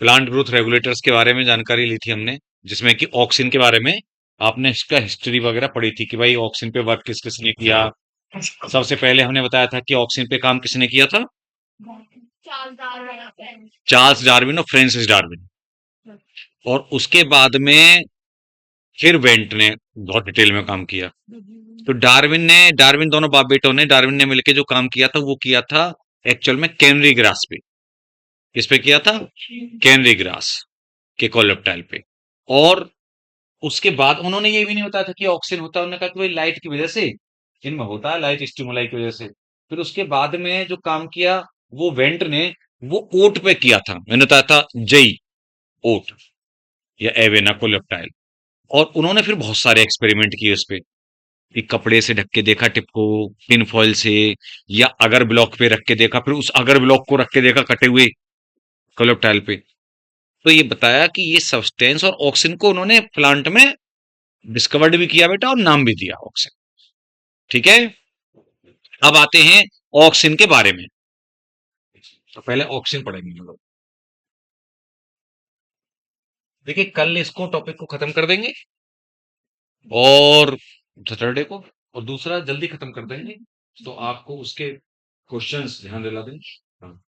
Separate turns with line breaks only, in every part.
Plant growth regulators के बारे में जानकारी ली थी हमने, जिसमें कि ऑक्सिन के बारे में आपने इसका हिस्ट्री वगैरह पढ़ी थी कि भाई ऑक्सिन पे वर्क किस किसने किया। सबसे पहले हमने बताया था कि ऑक्सिन पे काम किसने किया था? चार्ल्स डार्विन और फ्रांसिस डार्विन। और उसके बाद में फिर वेंट ने बहुत डिटेल में काम किया। तो डार्विन दोनों बाप बेटों ने, डार्विन ने मिलकर जो काम किया था वो किया था एक्चुअल में कैनरी ग्रास पे। किस पे किया था? कैनरी ग्रास के कोलेप्टाइल पे। और उसके बाद उन्होंने ये भी नहीं बताया था कि ऑक्सीजन होता है, उन्होंने कहा कि भाई लाइट की वजह से इनमें होता है, लाइट स्टिमुलाई की वजह से। फिर उसके बाद में जो काम किया वो वेंट ने, वो ओट पे किया था। मैंने बताया था जई ओट या एवेना कोलेप्टाइल। और उन्होंने फिर बहुत सारे एक्सपेरिमेंट किए उस पे कि कपड़े से ढक के देखा टिप को, टिन फॉइल से, या अगर ब्लॉक पे रख के देखा, फिर उस अगर ब्लॉक को रख के देखा कटे हुए कोलेप्टाइल पे। तो ये बताया कि ये सब्सटेंस और ऑक्सीजन को उन्होंने प्लांट में डिस्कवर्ड भी किया बेटा, और नाम भी दिया ऑक्सीजन। ठीक है, अब आते हैं ऑक्सीजन के बारे में। तो पहले ऑक्सीजन पढ़ेंगे हम लोग। देखिए कल इसको टॉपिक को खत्म कर देंगे, और सैटरडे को, और दूसरा जल्दी खत्म कर देंगे। तो आपको उसके क्वेश्चंस ध्यान दिला देंगे। हाँ,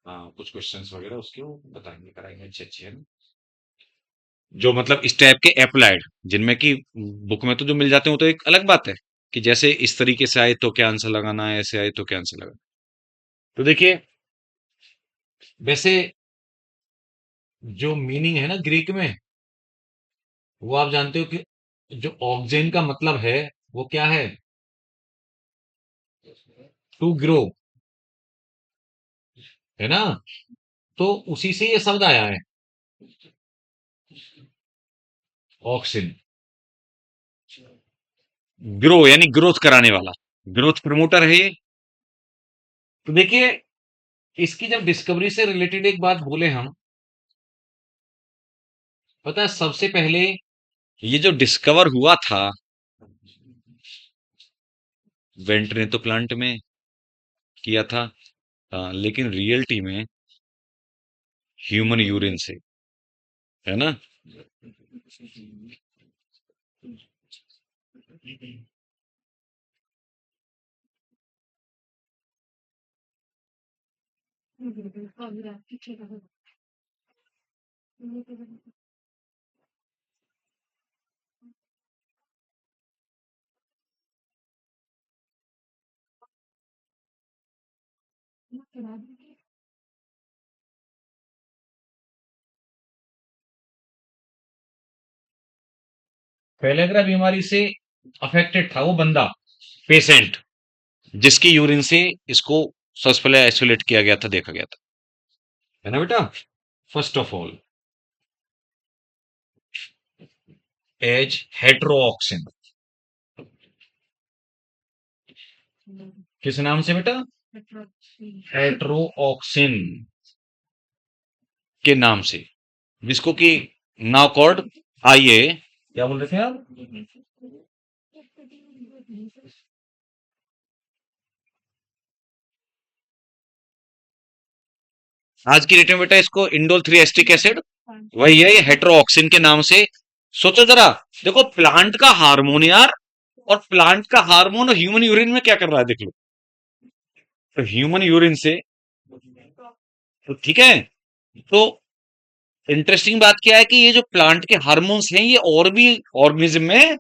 हाँ, कुछ क्वेश्चंस वगैरह उसके वो बताएंगे, कराएंगे अच्छे अच्छे, है ना? जो मतलब इस टाइप के अप्लाइड, जिनमें कि बुक में तो जो मिल जाते हैं वो तो एक अलग बात है, कि जैसे इस तरीके से आए तो क्या आंसर लगाना है, ऐसे आए तो क्या आंसर लगाना। तो देखिए, वैसे जो मीनिंग है ना ग्रीक में, वो आप जानते हो कि जो ऑक्जेन का मतलब है वो क्या है? टू ग्रो, है ना? तो उसी से ये शब्द आया है ऑक्सिन। ग्रो यानी ग्रोथ कराने वाला, ग्रोथ प्रमोटर है ये। तो देखिए, इसकी जब डिस्कवरी से रिलेटेड एक बात बोले हम, पता है सबसे पहले ये जो डिस्कवर हुआ था, वेंट ने तो प्लांट में किया था, लेकिन रियलिटी में ह्यूमन यूरिन से, है ना? फैलेग्रा बीमारी से अफेक्टेड था वो बंदा, पेशेंट, जिसकी यूरिन से इसको सबसे पहले आइसोलेट किया गया था, देखा गया था, है ना बेटा? First of all as heteroauxin. किस नाम से बेटा? हेट्रोऑक्सिन के नाम से, जिसको कि नाउ कॉल्ड, आइए, क्या बोल रहे थे आप? आज की डेट में बेटा इसको इंडोल 3 एस्टिक एसिड, वही है ये हेट्रोऑक्सिन के नाम से। सोचो जरा, देखो प्लांट का हार्मोन यार, और प्लांट का हार्मोन और ह्यूमन यूरिन में क्या कर रहा है देख लो। तो ह्यूमन यूरिन से, तो ठीक है। तो इंटरेस्टिंग बात क्या है कि ये जो प्लांट के हार्मोन्स हैं ये और भी ऑर्गेनिज्म में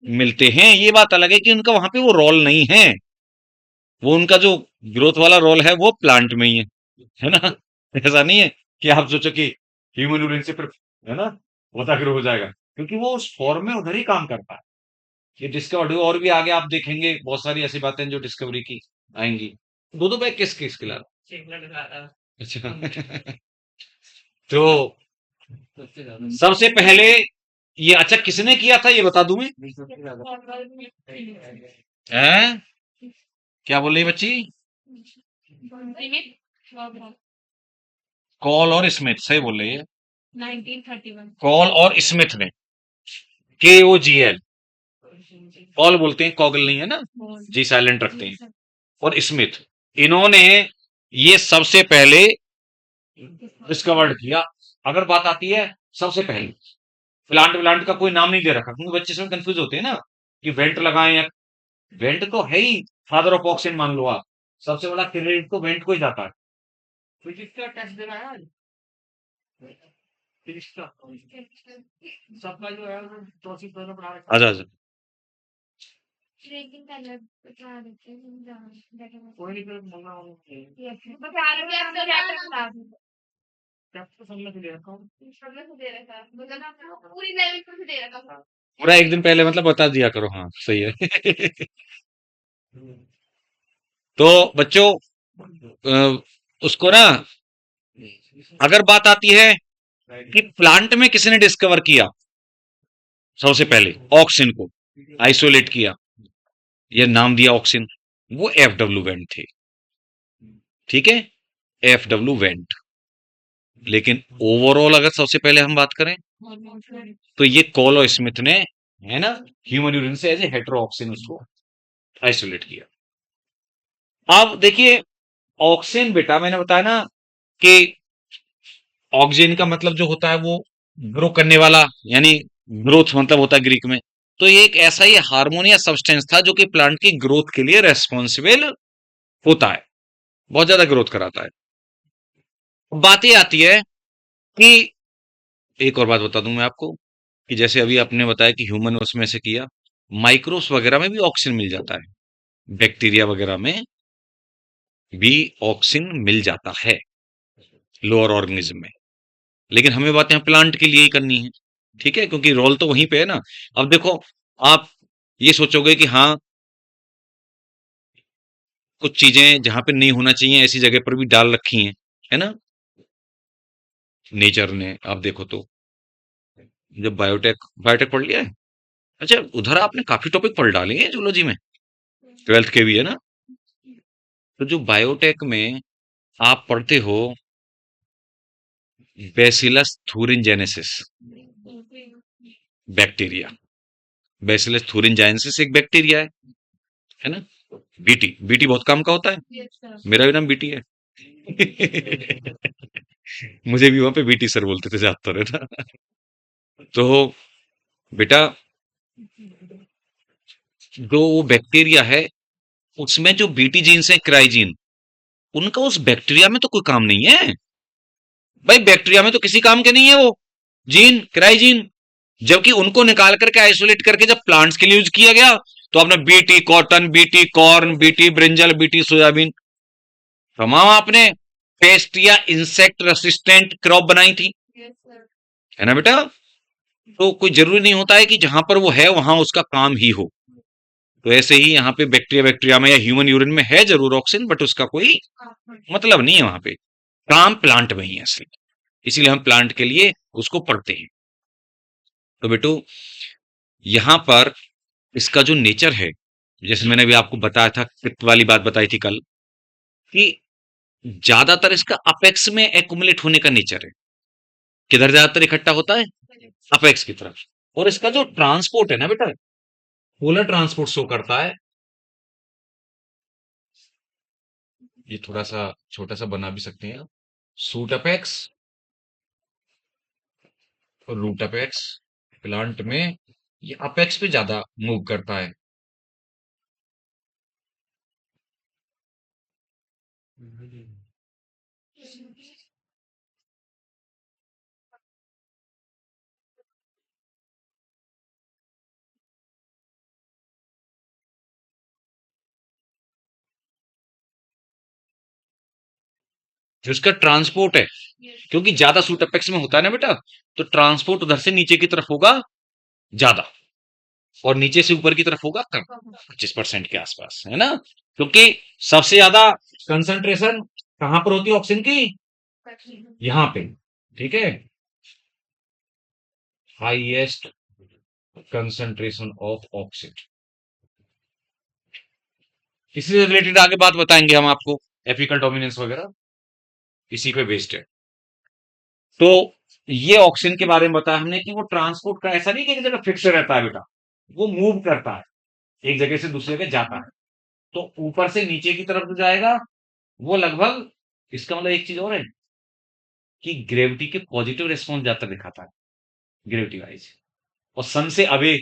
मिलते हैं। ये बात अलग है कि उनका वहां पे वो रोल नहीं है, वो उनका जो ग्रोथ वाला रोल है वो प्लांट में ही है ना? ऐसा नहीं है कि आप सोचो कि ह्यूमन यूरिन से फिर, है ना, पौधा ग्रो हो जाएगा, क्योंकि वो उस फॉर्म में उधर ही काम करता है। ये डिस्कवर्ड हुआ, और भी आगे आप देखेंगे बहुत सारी ऐसी बातें जो डिस्कवरी की आएंगी। दो दो बैग किस किस खिला रहा? अच्छा। तो सबसे पहले ये, अच्छा किसने किया था ये बता दूं मैं? हैं? क्या बोल रही है बच्ची? कॉल और स्मिथ, सही बोल रही है। 1931 कॉल और स्मिथ ने, KOGL, कॉल बोलते हैं, कॉगल नहीं है ना, जी साइलेंट रखते हैं। और स्मिथ, इन्होंने ये सबसे पहले डिस्कवर्ड किया। अगर बात आती है सबसे पहले, प्लांट व्लांट का कोई नाम नहीं दे रखा, क्योंकि बच्चे इसमें कंफ्यूज होते हैं ना कि वेंट लगाएं या वेंट तो है ही, फादर ऑफ ऑक्सीजन मान लो आप, सबसे बड़ा क्रेडिट तो वेंट को ही जाता है। फिजिक्स का टेस्ट देना है आज, फिजिक्स का सबका जो है वो टॉपिक पहले पढ़ा रखा है। आजा आजा, कोई नहीं, फिर मंगा चैप्टर समझ के दे रखा हूँ। पूरा एक दिन पहले मतलब बता दिया करो, हाँ सही है। तो बच्चों, अ, उसको ना, अगर बात आती है कि प्लांट में किसने डिस्कवर किया सबसे पहले ऑक्सिन को, आइसोलेट किया, ये नाम दिया ऑक्सिन, वो एफडब्ल्यू वेंट थे। ठीक है, एफडब्ल्यू वेंट। लेकिन ओवरऑल अगर सबसे पहले हम बात करें तो ये कोलो स्मिथ ने, है ना, ह्यूमन यूरिन से एज ए हेटेरो ऑक्सिन उसको आइसोलेट किया। अब देखिए, ऑक्सिन बेटा मैंने बताया ना कि ऑक्सीजन का मतलब जो होता है वो ग्रो करने वाला, यानी ग्रोथ मतलब होता है ग्रीक में। तो ये एक ऐसा ही हार्मोनियस सब्सटेंस था जो कि प्लांट की ग्रोथ के लिए रेस्पॉन्सिबल होता है, बहुत ज्यादा ग्रोथ कराता है। बात ये आती है कि एक और बात बता दूं मैं आपको, कि जैसे अभी आपने बताया कि ह्यूमन उसमें से किया, माइक्रोब्स वगैरह में भी ऑक्सीजन मिल जाता है, बैक्टीरिया वगैरह में भी ऑक्सीजन मिल जाता है, लोअर ऑर्गेनिज्म में। लेकिन हमें बात यहाँ प्लांट के लिए ही करनी है, ठीक है, क्योंकि रोल तो वहीं पे है ना। अब देखो, आप ये सोचोगे कि हाँ, कुछ चीजें जहां पे नहीं होना चाहिए ऐसी जगह पर भी डाल रखी हैं, है ना, नेचर ने। आप देखो तो, जब बायोटेक बायोटेक पढ़ लिया है, अच्छा उधर आपने काफी टॉपिक पढ़ डाले हैं जूलॉजी में, 12th के भी, है ना। तो जो बायोटेक में आप पढ़ते हो बेसिलस थूरिनजेनेसिस, बैक्टीरिया, बेसिलस थूरिनजेनेसिस एक बैक्टीरिया है ना। बीटी, बीटी बहुत काम का होता है, मेरा भी नाम बीटी है। मुझे भी वहां पे बीटी सर बोलते थे ज्यादातर, है ना। तो बेटा, जो वो बैक्टीरिया है उसमें जो बीटी जीन्स है, क्राइजीन, उनका उस बैक्टीरिया में तो कोई काम नहीं है भाई, बैक्टीरिया में तो किसी काम के नहीं है वो जीन, क्राइजीन। जबकि उनको निकाल करके आइसोलेट करके जब प्लांट्स के लिए यूज किया गया, तो आपने BT cotton, BT corn, BT brinjal, BT soybean, तमाम आपने पेस्ट या इंसेक्ट रेसिस्टेंट क्रॉप बनाई थी, है ना बेटा। तो कोई जरूरी नहीं होता है कि जहां पर वो है वहां उसका काम ही हो। तो ऐसे ही यहाँ पे बैक्टीरिया बैक्टीरिया में या ह्यूमन यूरिन में है जरूर ऑक्सीजन, बट उसका कोई मतलब नहीं है वहां पे, काम प्लांट में ही है असली। इसीलिए हम प्लांट के लिए उसको पढ़ते हैं। तो बेटू, यहां पर इसका जो नेचर है, जैसे मैंने अभी आपको बताया था, पित्त वाली बात बताई थी कल, कि ज्यादातर इसका अपेक्स में एक्युमुलेट होने का नेचर है। किधर ज्यादातर इकट्ठा होता है? अपेक्स की तरफ। और इसका जो ट्रांसपोर्ट है ना बेटा, पोलर ट्रांसपोर्ट शो करता है। ये थोड़ा सा छोटा सा बना भी सकते हैं आप, सूट अपेक्स और रूट अपेक्स। प्लांट में ये अपेक्स पे ज्यादा मूव करता है। जो इसका ट्रांसपोर्ट है, क्योंकि ज्यादा सूट अपेक्स में होता है ना बेटा, तो ट्रांसपोर्ट उधर से नीचे की तरफ होगा ज्यादा, और नीचे से ऊपर की तरफ होगा कम, 25% के आसपास, है ना। क्योंकि सबसे ज्यादा कंसंट्रेशन कहां पर होती है ऑक्सीजन की? यहां पे, ठीक है, हाईएस्ट कंसंट्रेशन ऑफ ऑक्सीजन। इससे रिलेटेड आगे बात बताएंगे हम आपको, एपिकल डोमिनेंस वगैरह इसी पे बेस्ड है। तो ये ऑक्सीजन के बारे में बताया हमने कि वो ट्रांसपोर्ट का ऐसा नहीं कि एक जगह फिक्स रहता है बेटा, वो मूव करता है, एक जगह से दूसरी जगह जाता है। तो ऊपर से नीचे की तरफ जो जाएगा वो लगभग, इसका मतलब एक चीज और है, कि ग्रेविटी के पॉजिटिव रिस्पॉन्स ज्यादा दिखाता है ग्रेविटी वाइज, और सन से अवे,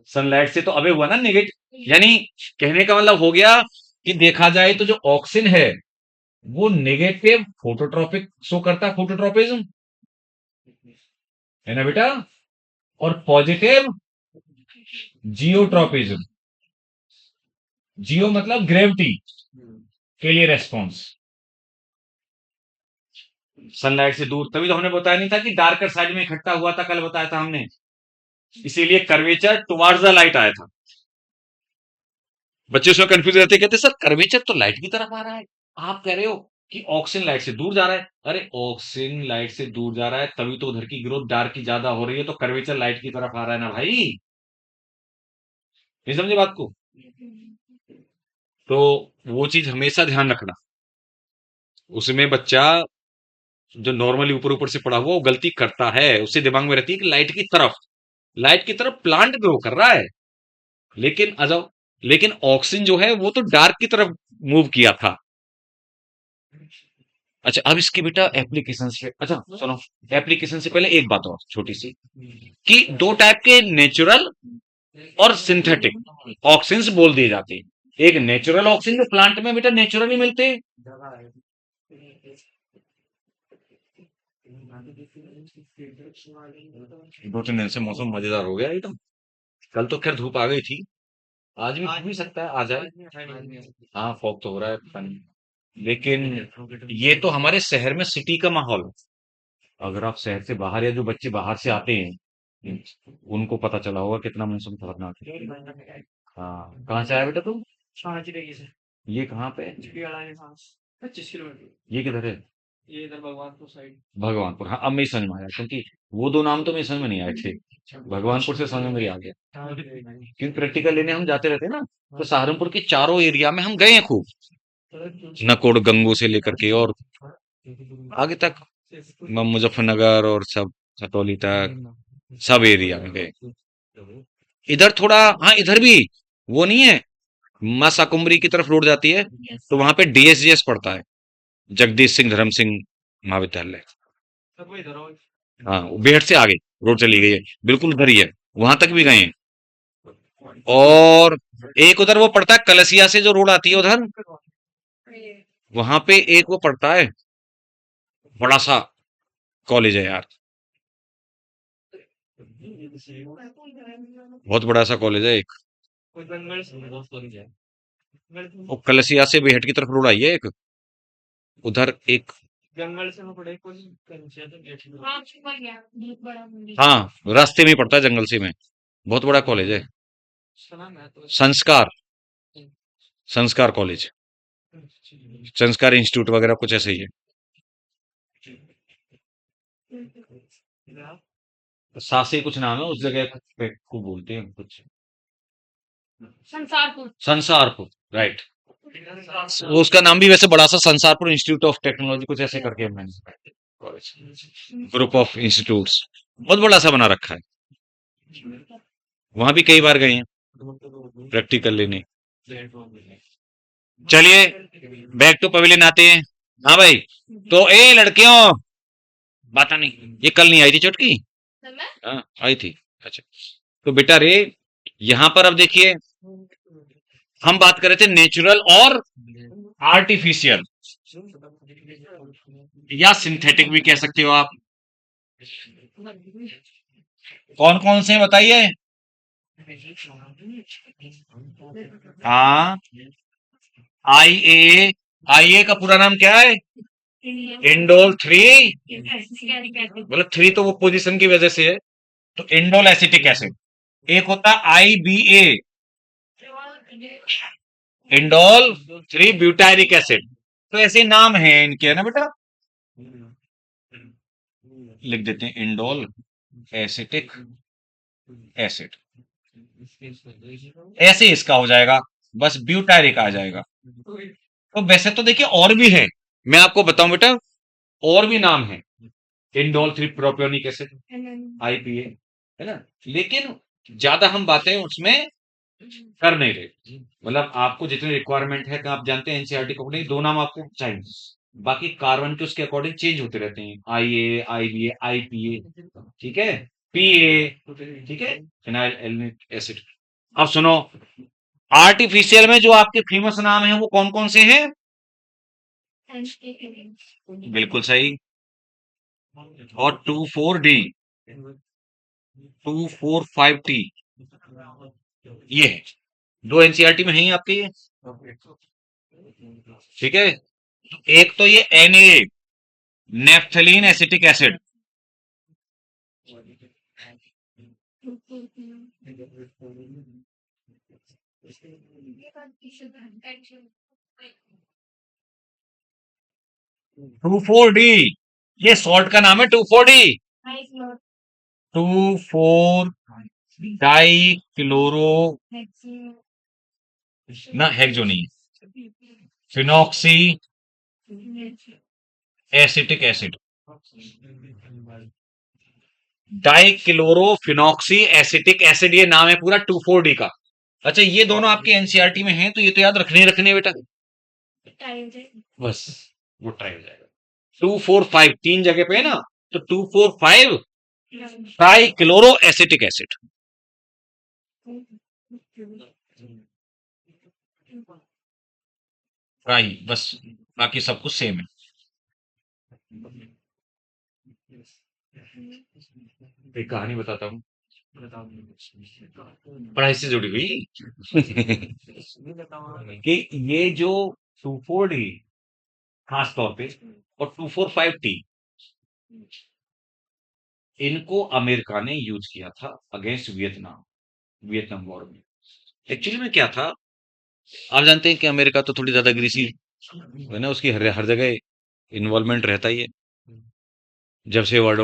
सनलाइट से तो अवे हुआ ना नेगेटिव, यानी कहने का मतलब हो गया कि देखा जाए तो जो ऑक्सीजन है वो नेगेटिव फोटोट्रॉपिक शो करता है, फोटोट्रॉपिज्म है ना बेटा, और पॉजिटिव जियोट्रॉपिज्म। जियो मतलब ग्रेविटी के लिए रेस्पॉन्स, सनलाइट से दूर, तभी तो हमने बताया नहीं था कि डार्कर साइड में इकट्ठा हुआ था, कल बताया था हमने, इसीलिए कर्वेचर टुवार्ड्स द लाइट आया था। बच्चे उसमें कंफ्यूज रहते, कहते सर कर्वेचर तो लाइट की तरफ आ रहा है, आप कह रहे हो कि ऑक्सीजन लाइट से दूर जा रहा है। अरे ऑक्सीजन लाइट से दूर जा रहा है तभी तो उधर की ग्रोथ डार्क की ज्यादा हो रही है, तो कर्वेचर लाइट की तरफ आ रहा है ना भाई, नहीं समझे बात को? तो वो चीज हमेशा ध्यान रखना, उसमें बच्चा जो नॉर्मली ऊपर ऊपर से पड़ा हुआ वो गलती करता है, उससे दिमाग में रहती है कि लाइट की तरफ प्लांट ग्रो कर रहा है, लेकिन अजब, लेकिन ऑक्सीजन जो है वो तो डार्क की तरफ मूव किया था। अच्छा अब इसके बेटा एप्लीकेशन से, अच्छा सुनो, एप्लीकेशन से पहले एक बात और छोटी सी, कि दो टाइप के नेचुरल और सिंथेटिक ऑक्सीजन बोल दिए जाते हैं। एक नेचुरल ऑक्सीजन जो प्लांट में बेटा नेचुरली मिलते हैं, 2-3 दिन से मौसम मजेदार हो गया एकदम। कल तो खैर धूप आ गई थी, आज भी हो भी सकता है आ जाए। हाँ फॉग तो हो रहा है पता नहीं, लेकिन ये तो हमारे शहर में सिटी का माहौल है। अगर आप शहर से बाहर, या जो बच्चे बाहर से आते हैं उनको पता चला होगा कितना मौसम खतरनाक है। हाँ कहाँ से आया बेटा तुम? ये कहाँ पे? 25 किलोमीटर। ये किधर है? ये इधर भगवानपुर साइड। भगवानपुर, हाँ अब मैं समझ में आया, क्योंकि वो दो नाम तो मैं समझ में नहीं आए थे, भगवानपुर से समझ में आ गया, क्योंकि प्रैक्टिकल लेने हम जाते रहते हैं ना, तो सहारनपुर के चारों एरिया में हम गए हैं खूब, नकोड़ गंगू से लेकर के और आगे तक, मुजफ्फरनगर और सब खतौली तक, सब एरिया में गए। इधर थोड़ा, हाँ इधर भी वो नहीं है, मां शाकुंभरी की तरफ रोड जाती है, तो वहां पे डीएसजीएस पड़ता है, जगदीश सिंह धर्म सिंह महाविद्यालय। हाँ वो बेहट से आगे रोड चली गई है, बिल्कुल उधर ही है, वहां तक भी गए हैं। और एक उधर वो पड़ता है कलसिया से जो रोड आती है उधर, वहां पे एक वो पड़ता है, बड़ा सा कॉलेज है यार, बहुत बड़ा सा कॉलेज है एक, वो कलसिया से बेहट की तरफ रोड आई है एक, उधर एक, हाँ रास्ते में ही पड़ता है जंगल से में, बहुत बड़ा कॉलेज है, संस्कार, संस्कार कॉलेज, संस्कार इंस्टीट्यूट वगैरह कुछ ऐसे ही है। सासे कुछ नाम है उस जगह को बोलते हैं कुछ, संसारपुर, संसारपुर राइट, वो उसका नाम भी वैसे बड़ा सा संसारपुर इंस्टीट्यूट ऑफ टेक्नोलॉजी कुछ ऐसे करके है, मैंने कॉलेज, ग्रुप ऑफ इंस्टीट्यूट्स, बहुत बड़ा सा बना रखा है, वहां भी कई बार गए हैं प्रैक्टिकल लेने। चलिए बैक टू पवेलियन आते हैं। हाँ भाई, तो ए लड़कियों, बात नहीं, ये कल नहीं आई थी चुटकी? हाँ आई थी। अच्छा तो बेटा रे, यहां पर अब देखिए हम बात कर रहे थे नेचुरल और आर्टिफिशियल, या सिंथेटिक भी कह सकते हो आप। कौन कौन से बताइए? हाँ IA का पूरा नाम क्या है? इंडोल 3, मतलब 3 तो वो पोजीशन की वजह से है, तो इंडोल एसिटिक एसिड। एक होता है IBA, इंडोल 3 ब्यूटाइरिक एसिड। तो ऐसे नाम है इनके, है ना बेटा, लिख देते हैं इंडोल एसिटिक एसिड, ऐसे इसका हो जाएगा, बस ब्यूटाइरिक आ जाएगा। तो वैसे तो देखिए और भी है, मैं आपको बताऊं बेटा, और भी नाम है, इंडोल 3 प्रोपियोनिक एसिड, IPA, है ना, लेकिन ज्यादा हम बातें उसमें कर नहीं रहे, मतलब आपको जितनी रिक्वायरमेंट है, आप जानते हैं एनसीईआरटी को नहीं, दो नाम आपको चाहिए, बाकी कार्बन के उसके अकॉर्डिंग चेंज होते रहते हैं, IA, IBA, IPA, ठीक है, PA, ठीक है, फिनाइल एल्निक एसिड। अब सुनो, आर्टिफिशियल में जो आपके फेमस नाम है वो कौन कौन से हैं? बिल्कुल सही। और 2,4-D, 2,4,5-T, ये है। दो एनसीईआरटी में है ही आपके ये, ठीक है। एक तो ये Na, naphthalene acetic acid, two four D, ये सॉल्ट का नाम है 2,4-D, 2,4-डाई क्लोरो, ना हेक्सो नहीं है, phenoxy acetic acid, dichlorophenoxy acetic acid, ये नाम है पूरा 2,4-D का। अच्छा, ये दोनों आपके एनसीईआरटी में हैं, तो ये तो याद रखने ही रखने हैं बेटा, बस वो ट्राई हो जाएगा। 2,4,5 तीन जगह पे है ना, तो 2,4,5 try chloro acetic acid. Try बस, बाकी सब कुछ सेम है। एक कहानी बताता हूँ, पढ़ाई से जुड़ी हुई कि ये जो 2,4-D खास तौर पे और 2,4,5-T, इनको अमेरिका ने यूज किया था अगेंस्ट वियतनाम, वियतनाम वॉर में। एक्चुअली में क्या था, आप जानते हैं कि अमेरिका तो थोड़ी ज्यादा ग्रीसी है ना, उसकी हर हर जगह इन्वॉल्वमेंट रहता ही है। जब से वर्ल्ड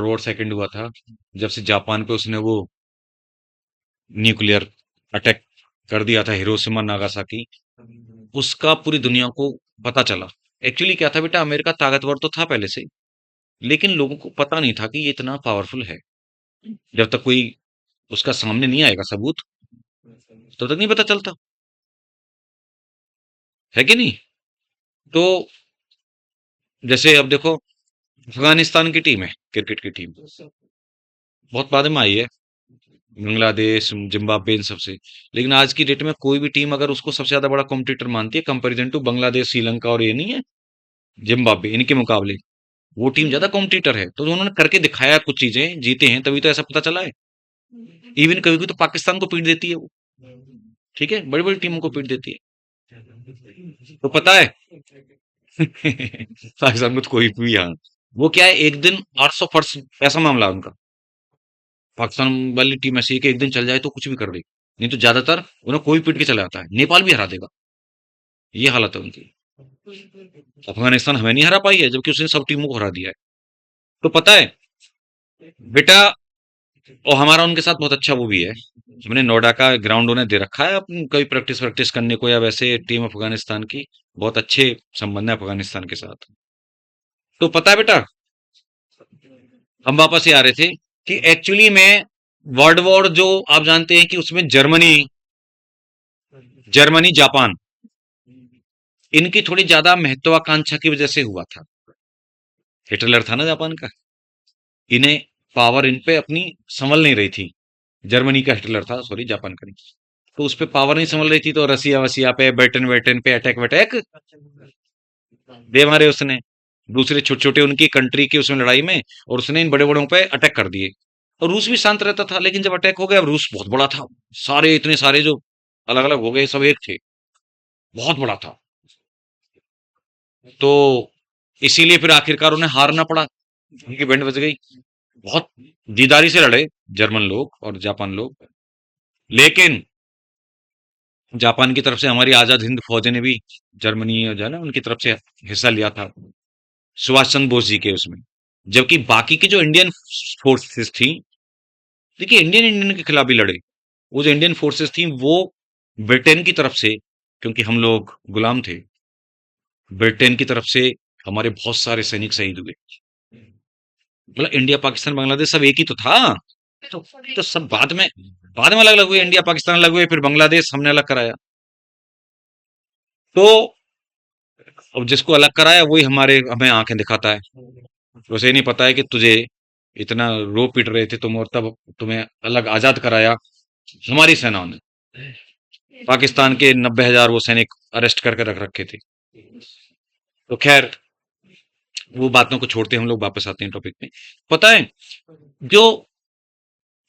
वॉर सेकंड हुआ था, जब से जापान पे उसने वो न्यूक्लियर अटैक कर दिया था, हिरोशिमा नागासाकी, उसका पूरी दुनिया को पता चला। एक्चुअली क्या था बेटा, अमेरिका ताकतवर तो था पहले से, लेकिन लोगों को पता नहीं था कि ये इतना पावरफुल है। जब तक कोई उसका सामने नहीं आएगा सबूत, तब तक नहीं पता चलता, है कि नहीं? तो जैसे अब देखो, अफगानिस्तान की टीम है, क्रिकेट की टीम, बहुत बाद में आई है, बांग्लादेश, जिम्बाब्वे, इन सबसे। लेकिन आज की डेट में कोई भी टीम अगर उसको सबसे ज्यादा बड़ा कॉम्पिटिटर मानती है, कंपैरिजन टू बांग्लादेश, श्रीलंका और ये नहीं है, जिम्बाब्वे, इनके मुकाबले वो टीम ज्यादा कॉम्पिटिटर है। तो उन्होंने करके दिखाया, कुछ चीजें जीते हैं, तभी तो ऐसा पता चला है। इवन कभी कभी तो पाकिस्तान को पीट देती है वो, ठीक है, बड़ी बड़ी टीमों को पीट देती है। तो पता है पाकिस्तान को तो कोई भी, हाँ, वो क्या है, एक दिन 800 फर्श, ऐसा मामला है उनका। पाकिस्तान वाली टीम ऐसी है कि एक दिन चल जाए तो कुछ भी कर दे, नहीं तो ज्यादातर उन्हें कोई पीट के चला जाता है, नेपाल भी हरा देगा, ये हालत है उनकी। अफगानिस्तान हमें नहीं हरा पाई है, जबकि उसने सब टीमों को हरा दिया है। तो पता है बेटा, और हमारा उनके साथ बहुत अच्छा वो भी है, हमने नोएडा का ग्राउंड उन्हें दे रखा है अपन कभी प्रैक्टिस प्रैक्टिस करने को, या वैसे टीम अफगानिस्तान की बहुत अच्छे संबंध है अफगानिस्तान के साथ। तो पता है बेटा, हम वापस ही आ रहे थे कि एक्चुअली में वर्ल्ड वॉर जो आप जानते हैं कि उसमें जर्मनी, जर्मनी जापान, इनकी थोड़ी ज्यादा महत्वाकांक्षा की वजह से हुआ था। हिटलर था ना जापान का, इन्हें पावर इन पे अपनी संभल नहीं रही थी। जर्मनी का हिटलर था, सॉरी, जापान का नहीं। तो उस पे पावर नहीं संभल रही थी, तो रसिया वसिया पे, ब्रिटेन वेटेन पे अटैक वटैक दे मारे उसने, दूसरे छोटे छोटे उनकी कंट्री की उसमें लड़ाई में, और उसने इन बड़े बड़ों पे अटैक कर दिए। और रूस भी शांत रहता था, लेकिन जब अटैक हो गया, अब रूस बहुत बड़ा था, सारे इतने सारे जो अलग अलग हो गए, सब एक थे, बहुत बड़ा था। तो इसीलिए फिर आखिरकार उन्हें हारना पड़ा, उनकी बैंड बज गई। बहुत दीदारी से लड़े जर्मन लोग और जापान लोग, लेकिन जापान की तरफ से हमारी आजाद हिंद फौज ने भी जर्मनी जो है ना उनकी तरफ से हिस्सा लिया था, सुभाष चंद्र बोस जी के उसमें। जबकि बाकी की जो इंडियन फोर्सेस थी, देखिए, इंडियन इंडियन के खिलाफ भी लड़े। वो जो इंडियन फोर्सेस थी वो ब्रिटेन की तरफ से, क्योंकि हम लोग गुलाम थे, ब्रिटेन की तरफ से हमारे बहुत सारे सैनिक शहीद हुए। मतलब इंडिया पाकिस्तान बांग्लादेश सब एक ही तो था। तो, तो सब बाद में अलग अलग हुए, इंडिया पाकिस्तान अलग हुए, फिर बांग्लादेश हमने अलग कराया। तो अब जिसको अलग कराया वही हमें आंखें दिखाता है। उसे नहीं पता है कि तुझे इतना रो पीट रहे थे तुम, और तब तुम्हें अलग आजाद कराया हमारी सेनाओं ने। पाकिस्तान के 90,000 वो सैनिक अरेस्ट करके रख रखे थे। तो खैर, वो बातों को छोड़ते हम लोग वापस आते हैं टॉपिक पे। पता है, जो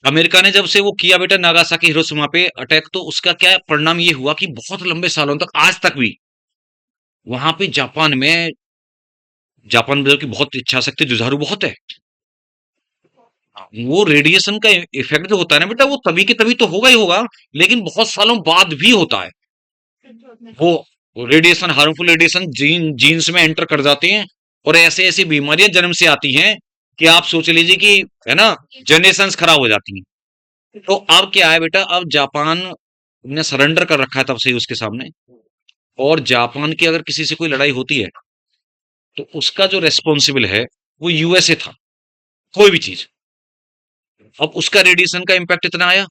अमेरिका ने जब से वो किया बेटा नागासाकी हिरोशिमा पे अटैक, तो उसका क्या परिणाम ये हुआ कि बहुत लंबे सालों तक, आज तक भी वहां पे जापान में की बहुत इच्छा शक्ति, जुझारू बहुत है। वो रेडिएशन का इफेक्ट जो होता है ना बेटा, वो तभी के तभी तो होगा ही होगा, लेकिन बहुत सालों बाद भी होता है। वो रेडिएशन, हार्मफुल रेडिएशन जीन्स में एंटर कर जाते हैं, और ऐसे ऐसी बीमारियां जन्म से आती हैं कि आप सोच लीजिए कि, है ना, जनरेशन खराब हो जाती हैं। तो अब क्या है बेटा, अब जापान ने सरेंडर कर रखा है तब से ही उसके सामने। और जापान की अगर किसी से कोई लड़ाई होती है तो उसका जो रेस्पॉन्सिबल है वो यूएसए था, कोई भी चीज। अब उसका रेडिएशन का इम्पैक्ट इतना आया,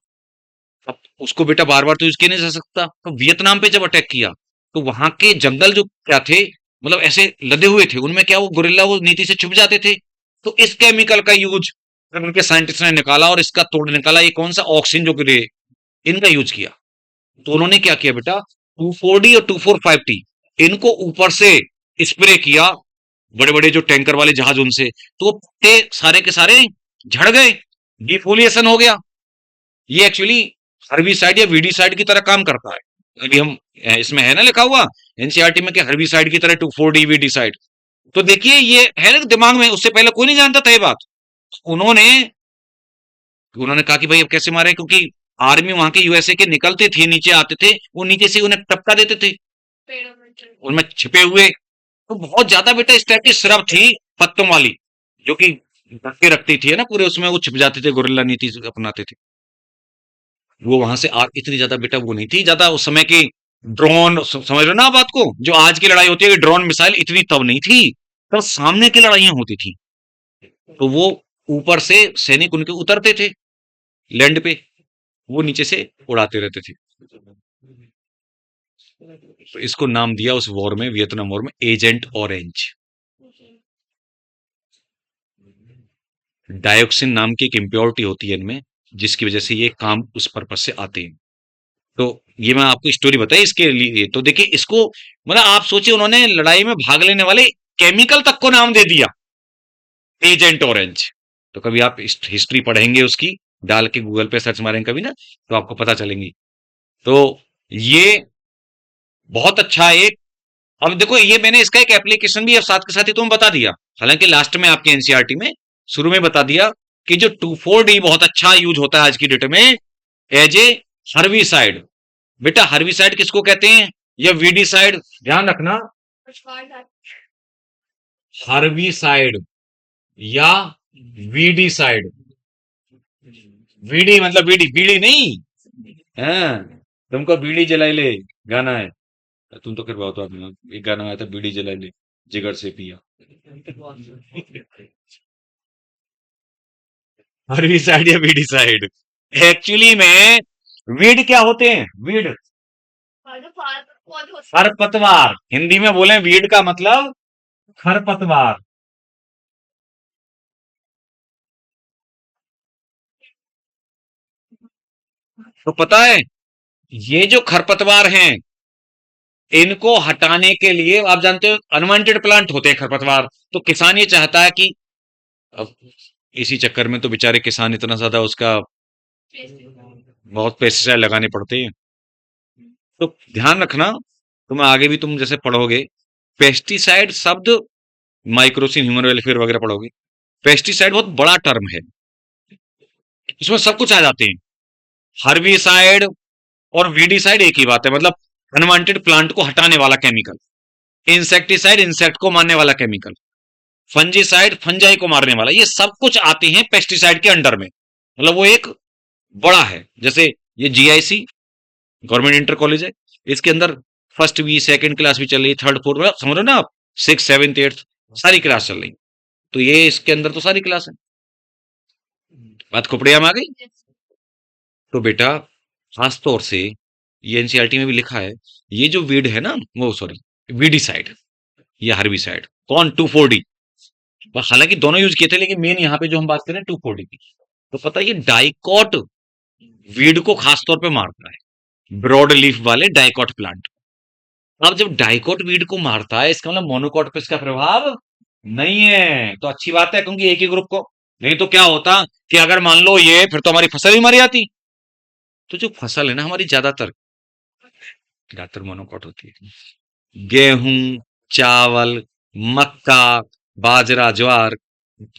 अब उसको बेटा बार बार तो यूज किया नहीं जा सकता। तो वियतनाम पे जब अटैक किया, तो वहां के जंगल जो क्या थे, मतलब ऐसे लदे हुए थे, उनमें क्या वो गोरिल्ला वो नीति से छुप जाते थे। तो इस केमिकल का यूज उनके साइंटिस्ट ने निकाला, और इसका तोड़ निकाला, ये कौन सा ऑक्सीजन जो गिरे, इनका यूज किया। तो उन्होंने क्या किया बेटा, 2,4-D और 2,4,5-T इनको ऊपर से स्प्रे किया, बड़े बड़े जो टैंकर वाले जहाज उनसे, तो वो पत्ते सारे के सारे झड़ गए, डिफोलिएशन हो गया। ये एक्चुअली हर्बिसाइड या वीडीसाइड की तरह काम करता है। अभी हम इसमें है ना लिखा हुआ एनसीईआरटी में कि हर्बिसाइड की तरह 2,4-D वीडीसाइड। तो देखिए ये है ना दिमाग में, उससे पहले कोई नहीं जानता था ये बात। उन्होंने उन्होंने कहा कि भाई अब कैसे मारे, क्योंकि आर्मी वहां के यूएसए के निकलते थे, नीचे आते थे, वो नीचे से उन्हें टपका देते थे उनमें छिपे हुए। तो बहुत ज्यादा बेटा इस टाइप की सिरप थी पत्तों वाली, जो कि ढक के रखती थी, है ना, पूरे उसमें वो छिप जाते थे, गोरिल्ला नीति अपनाते थे। वो वहां से आग इतनी ज्यादा बेटा वो नहीं थी ज्यादा उस समय की। ड्रोन, समझ रहे हो ना आप बात को, जो आज की लड़ाई होती है कि ड्रोन मिसाइल, इतनी तब नहीं थी। तब सामने की लड़ाइयां होती थी। तो वो ऊपर से सैनिक उनके उतरते थे लैंड पे, वो नीचे से उड़ाते रहते थे। तो इसको नाम दिया उस वॉर में, वियतनाम वॉर में, एजेंट ऑरेंज। डायोक्सिन नाम की एक इम्प्योरिटी होती है इनमें, जिसकी वजह से ये काम उस पर्पज से आते हैं। तो ये मैं आपको स्टोरी बताई इसके लिए। तो देखिए इसको, मतलब आप सोचिए, उन्होंने लड़ाई में भाग लेने वाले केमिकल तक को नाम दे दिया, एजेंट ऑरेंज। तो कभी आप हिस्ट्री पढ़ेंगे उसकी, डाल के गूगल पे सर्च मारेंगे कभी ना, तो आपको पता चलेंगी। तो ये बहुत अच्छा है एक। अब देखो, ये मैंने इसका एक एप्लीकेशन भी अब साथ के साथ ही तुम्हें बता दिया, हालांकि लास्ट में आपके एनसीईआरटी में शुरू में बता दिया कि जो 2,4-D बहुत अच्छा यूज होता है आज की डेट में एज ए हर्बिसाइड। बेटा हर्बिसाइड किसको कहते हैं, या वीडीसाइड, ध्यान रखना, हर्बिसाइड या वीडीसाइड। वीडी मतलब बीड़ी, बीड़ी नहीं, हाँ, तुमको बीड़ी जलाई ले गाना है। तुम तो फिर बहुत आदमी हो। एक गाना आया था, बीड़ी जलाई ले जिगर से पिया। हरवी साइड या बीड़ी साइड, एक्चुअली में वीड क्या होते हैं, वीड खरपतवार, हिंदी में बोले वीड का मतलब खरपतवार। तो पता है, ये जो खरपतवार हैं, इनको हटाने के लिए, आप जानते हो अनवांटेड प्लांट होते हैं खरपतवार, तो किसान ये चाहता है कि, अब इसी चक्कर में तो बेचारे किसान इतना ज्यादा उसका बहुत पेस्टिसाइड लगाने पड़ते हैं। तो ध्यान रखना, तुम आगे भी तुम जैसे पढ़ोगे, पेस्टिसाइड शब्द, माइक्रोसिन, ह्यूमन वेलफेयर वगैरह पढ़ोगे, पेस्टिसाइड बहुत बड़ा टर्म है, इसमें सब कुछ आ जाते हैं। हर्बिसाइड और वीडिसाइड एक ही बात है, मतलब अनवांटेड प्लांट को हटाने वाला केमिकल। इंसेक्टिसाइड इंसेक्ट को मारने वाला केमिकल। फंजीसाइड फंजाई को मारने वाला। ये सब कुछ आते हैं पेस्टिसाइड के अंडर में, मतलब वो एक बड़ा है। जैसे ये जीआईसी गवर्नमेंट इंटर कॉलेज है, इसके अंदर फर्स्ट भी, सेकंड क्लास भी चल रही, थर्ड फोर्थ, मतलब समझ रहे हो ना आप, सिक्स सेवेंथ एट्थ सारी क्लास चल रही। तो ये इसके अंदर तो सारी क्लास है। बात खोपड़िया में आ गई। तो बेटा खास तौर से ये एनसीईआरटी में भी लिखा है, ये जो वीड है ना, वो सॉरी वीडिसाइड, या हर्बिसाइड। कौन? 2,4-D। हालांकि दोनों यूज किए थे, लेकिन मेन यहाँ पे जो हम बात करें 2,4-D की। तो पता है ये डाइकॉट वीड को खास तौर पे मारता है, ब्रॉड लीफ वाले डाइकॉट प्लांट। अब जब डाइकॉट वीड को मारता है, इसका मतलब मोनोकॉट पे इसका प्रभाव नहीं है, तो अच्छी बात है, क्योंकि एक ही ग्रुप को। नहीं तो क्या होता कि अगर मान लो ये, फिर तो हमारी फसल ही मर जाती। तो जो फसल है ना हमारी, ज्यादातर ज्यादातर मोनोकॉट होती है। गेहूं, चावल, मक्का, बाजरा, ज्वार,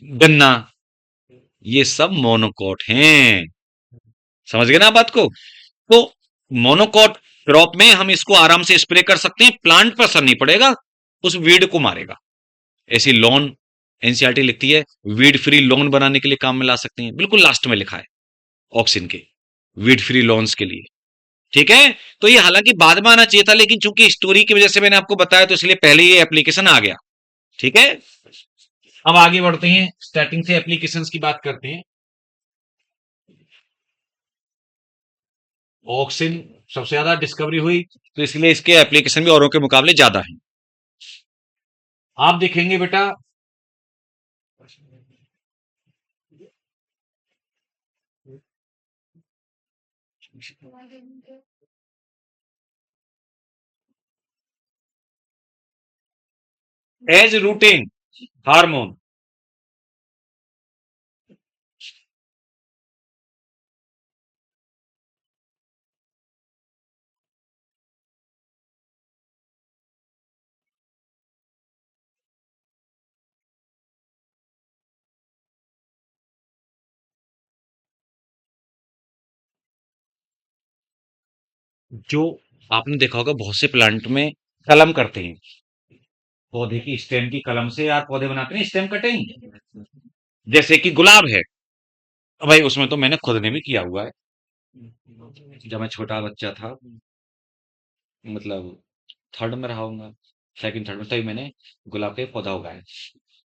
गन्ना, ये सब मोनोकॉट हैं। समझ गए ना आप बात को? तो मोनोकॉट क्रॉप में हम इसको आराम से स्प्रे कर सकते हैं, प्लांट पर असर नहीं पड़ेगा, उस वीड को मारेगा। ऐसी लॉन एनसीईआरटी लिखती है, वीड फ्री लॉन बनाने के लिए काम में ला सकते हैं, बिल्कुल लास्ट में लिखा है ऑक्सिन के, वीड फ्री लॉन्स के लिए। ठीक है? तो ये हालांकि बाद में आना चाहिए था, लेकिन चूंकि स्टोरी की वजह से मैंने आपको बताया, तो इसलिए पहले ये एप्लीकेशन आ गया। ठीक है? अब आगे बढ़ते हैं, स्टार्टिंग से एप्लीकेशंस की बात करते हैं। ऑक्सिन सबसे ज्यादा डिस्कवरी हुई, तो इसलिए इसके एप्लीकेशन भी औरों के मुकाबले ज्यादा हैं। आप देखेंगे बेटा, एज रूटिंग हार्मोन, जो आपने देखा होगा बहुत से प्लांट में कलम करते हैं, पौधे की स्टेम की कलम से यार पौधे बनाते हैं, स्टेम कटिंग। जैसे कि गुलाब है, अब भाई उसमें तो मैंने खुद ने भी किया हुआ है। जब मैं छोटा बच्चा था, मतलब थर्ड में रहा हूँगा, सेकंड थर्ड में, तभी मैंने गुलाब का एक पौधा उगाया।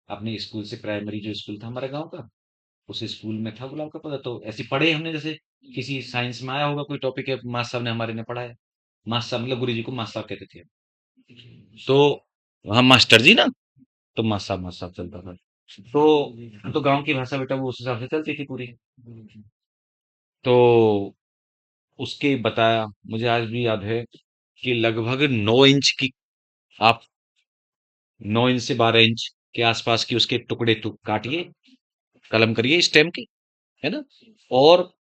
अपने स्कूल से, प्राइमरी जो स्कूल था हमारे गांव का, उस स्कूल में था गुलाब का पौधा। तो ऐसे पढ़े हमने, जैसे किसी साइंस में आया होगा कोई टॉपिक है, मास्टर साहब ने हमारे ने पढ़ाया। मास्टर साहब मतलब गुरु जी को मास्टर साहब कहते थे। तो हम मास्टर जी ना, तो मास्टर साहब चलता था। तो गांव की भाषा बेटा वो उस हिसाब से चलती थी पूरी। तो उसके बताया, मुझे आज भी याद है कि लगभग 9 इंच की, आप 9 इंच से 12 इंच के आसपास की उसके टुकड़े काटिए, कलम करिए स्टेम की, है ना। और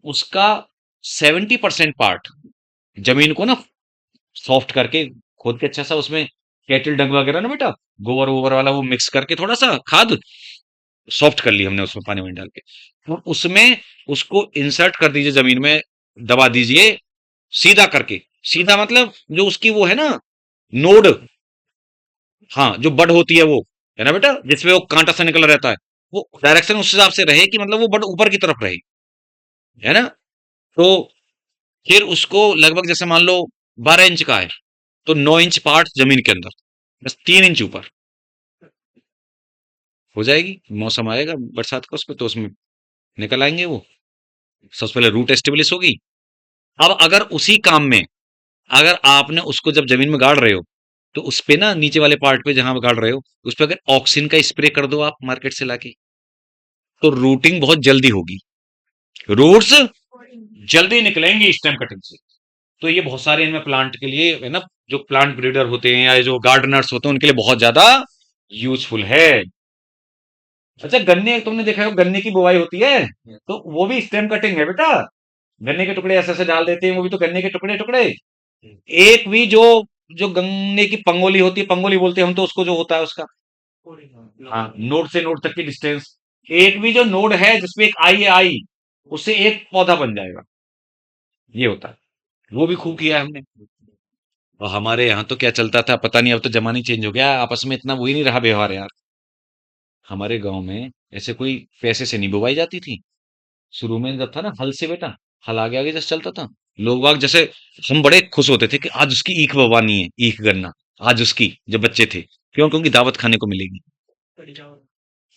उसका 70% पार्ट जमीन को ना सॉफ्ट करके, खोद के अच्छा सा, उसमें कैटल डंग वगैरह ना बेटा, गोबर वोबर वाला वो मिक्स करके, थोड़ा सा खाद सॉफ्ट कर ली हमने, उसमें पानी वानी डाल के। तो उसमें उसको इंसर्ट कर दीजिए जमीन में, दबा दीजिए सीधा करके। सीधा मतलब जो उसकी वो है ना, नोड, हाँ जो बड होती है वो, है ना बेटा, जिसमें वो कांटा सा निकला रहता है, वो डायरेक्शन उस हिसाब से रहे कि मतलब वो बड ऊपर की तरफ रहे, है ना। तो फिर उसको लगभग, जैसे मान लो 12 इंच का है, तो 9 इंच पार्ट जमीन के अंदर, बस 3 इंच ऊपर हो जाएगी। मौसम आएगा बरसात का उसमें, तो उसमें निकल आएंगे वो। सबसे पहले रूट एस्टेब्लिश होगी। अब अगर उसी काम में, अगर आपने उसको जब जमीन में गाड़ रहे हो, तो उस पे ना, नीचे वाले पार्ट पे जहां गाड़ रहे हो, उस पे अगर ऑक्सीजन का स्प्रे कर दो आप मार्केट से लाके, तो रूटिंग बहुत जल्दी होगी, रूट्स जल्दी निकलेंगी स्टेम कटिंग से। तो ये बहुत सारे इनमें प्लांट के लिए, है ना, जो प्लांट ब्रीडर होते हैं या जो गार्डनर्स होते हैं, उनके लिए बहुत ज्यादा यूजफुल है। अच्छा, गन्ने, तुमने देखा है गन्ने की बुवाई होती है, तो वो भी स्टेम कटिंग है बेटा। गन्ने के टुकड़े ऐसे ऐसे डाल देते हैं, वो भी तो गन्ने के टुकड़े टुकड़े। एक भी जो गन्ने की पंगोली होती है, पंगोली बोलते हैं हम तो उसको, जो होता है उसका, हाँ, नोड से नोड तक की डिस्टेंस, एक भी जो नोड है जिसमें एक आई है, आई, उससे एक पौधा बन जाएगा, ये होता है। वो भी खूब किया है हमने। और हमारे यहाँ तो क्या चलता था पता नहीं, अब तो जमाना ही चेंज हो गया, आपस में इतना वो ही नहीं रहा व्यवहार यार। हमारे गांव में ऐसे कोई पैसे से नहीं बुवाई जाती थी। शुरू में जब था ना, हल से बेटा, हल आगे आगे जैसे चलता था, लोग बाग जैसे, हम बड़े खुश होते थे कि आज उसकी ईख बवानी है, ईख गन्ना, आज उसकी, जब बच्चे थे, क्यों? क्योंकि दावत खाने को मिलेगी।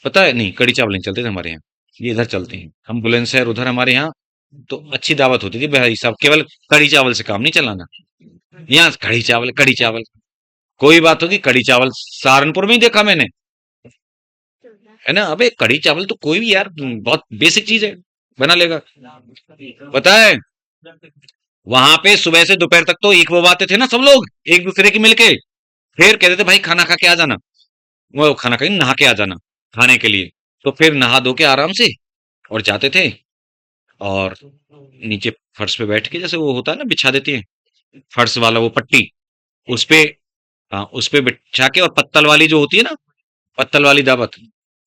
पता है, नहीं कड़ी चावल नहीं चलते थे हमारे यहाँ, ये इधर चलते हैं, हम बुलंदशहर उधर हमारे यहाँ, तो अच्छी दावत होती थी भाई साहब, केवल कड़ी चावल से काम नहीं चलाना, यहाँ कड़ी चावल कड़ी चावल। कोई बात होगी, कढ़ी चावल सहारनपुर में ही देखा मैंने, है ना। अबे कढ़ी चावल तो कोई भी यार बहुत बेसिक चीज है, बना लेगा। पता है वहां पे सुबह से दोपहर तक तो एक वो आते थे ना सब लोग एक दूसरे की मिलके, फिर कहते थे भाई खाना खा के आ जाना, वो खाना कहीं नहा के आ जाना खाने के लिए। तो फिर नहा धो के आराम से और जाते थे, और नीचे फर्श पे बैठ के, जैसे वो होता है ना बिछा देती है फर्श वाला वो पट्टी, उस पे, हाँ उस पे बिछा के, और पत्तल वाली जो होती है ना, पत्तल वाली दावत,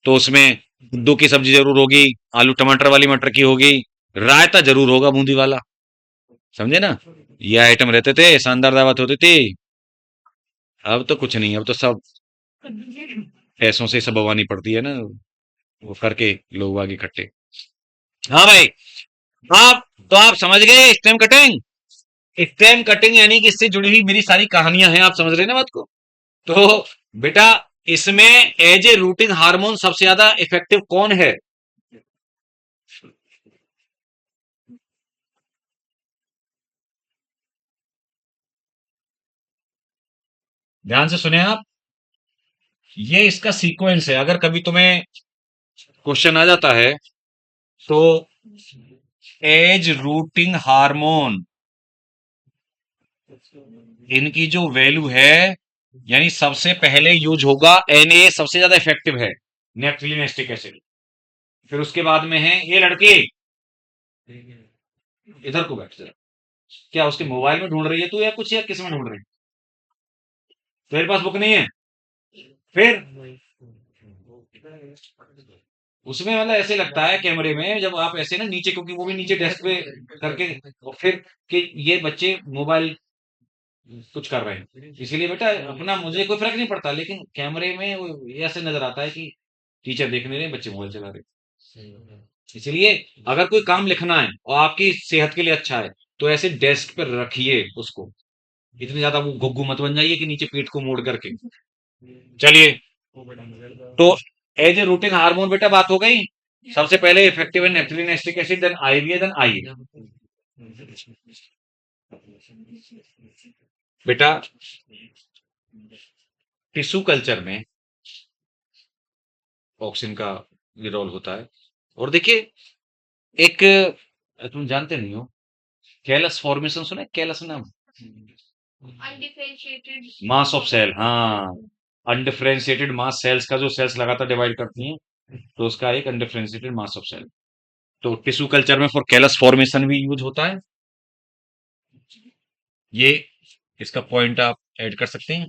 तो उसमें कद्दू की सब्जी जरूर होगी, आलू टमाटर वाली मटर की होगी, रायता जरूर होगा बूंदी वाला, समझे ना। ये आइटम रहते थे, शानदार दावत होती थी। अब तो कुछ नहीं, अब तो सब पैसों से सब बवानी पड़ती है ना, वो करके लोग आगे इकट्ठे। हाँ भाई, आप तो आप समझ गए स्टेम कटिंग। स्टेम कटिंग यानी कि इससे जुड़ी हुई मेरी सारी कहानियां हैं, आप समझ रहे हैं ना बात को। तो बेटा, इसमें एज ए रूटिन हार्मोन सबसे ज्यादा इफेक्टिव कौन है? ध्यान से सुने आप, ये इसका सीक्वेंस है। अगर कभी तुम्हें क्वेश्चन आ जाता है तो एज रूटिंग हार्मोन, इनकी जो वैल्यू है, यानी सबसे पहले यूज होगा एनए, सबसे ज्यादा इफेक्टिव है, नेफ्थलीन एसिड। फिर उसके बाद में है ये लड़की, इधर को बैठ जरा। क्या उसके मोबाइल में ढूंढ रही है तू, या कुछ, या किस में ढूंढ रही है? तेरे पास बुक नहीं है? फिर उसमें मतलब ऐसे लगता है कैमरे में, जब आप ऐसे ना नीचे, क्योंकि वो भी नीचे डेस्क पे करके, और फिर कि ये बच्चे मोबाइल कुछ कर रहे हैं, इसीलिए बेटा अपना मुझे कोई फर्क नहीं पड़ता, लेकिन कैमरे में वो ये ऐसे नजर आता है कि टीचर देख नहीं रहे, बच्चे मोबाइल चला रहे हैं। इसलिए अगर कोई काम लिखना है और आपकी सेहत के लिए अच्छा है, तो ऐसे डेस्क पर रखिए उसको, इतनी ज्यादा वो घुग्गू मत बन जाइए कि नीचे पीठ को मोड़ करके। चलिए, तो एज ए रूटीन हार्मोन बेटा बात हो गई। सबसे पहले इफेक्टिव है naphthalene acetic acid, then IV, then I. बेटा टिश्यू कल्चर में ऑक्सिन का ये रोल होता है। और देखिए, एक, तुम जानते नहीं हो, कैलस फॉर्मेशन सुना है, कैलस नाम, मास ऑफ सेल, हाँ, अनडिफरेंशिएटेड मास सेल्स का, जो सेल्स लगातार डिवाइड करती हैं, तो उसका एक अनडिफरेंशिएटेड मास ऑफ सेल। तो टिश्यू कल्चर में फॉर कैलस फॉर्मेशन भी यूज होता है। ये इसका पॉइंट आप ऐड कर सकते हैं।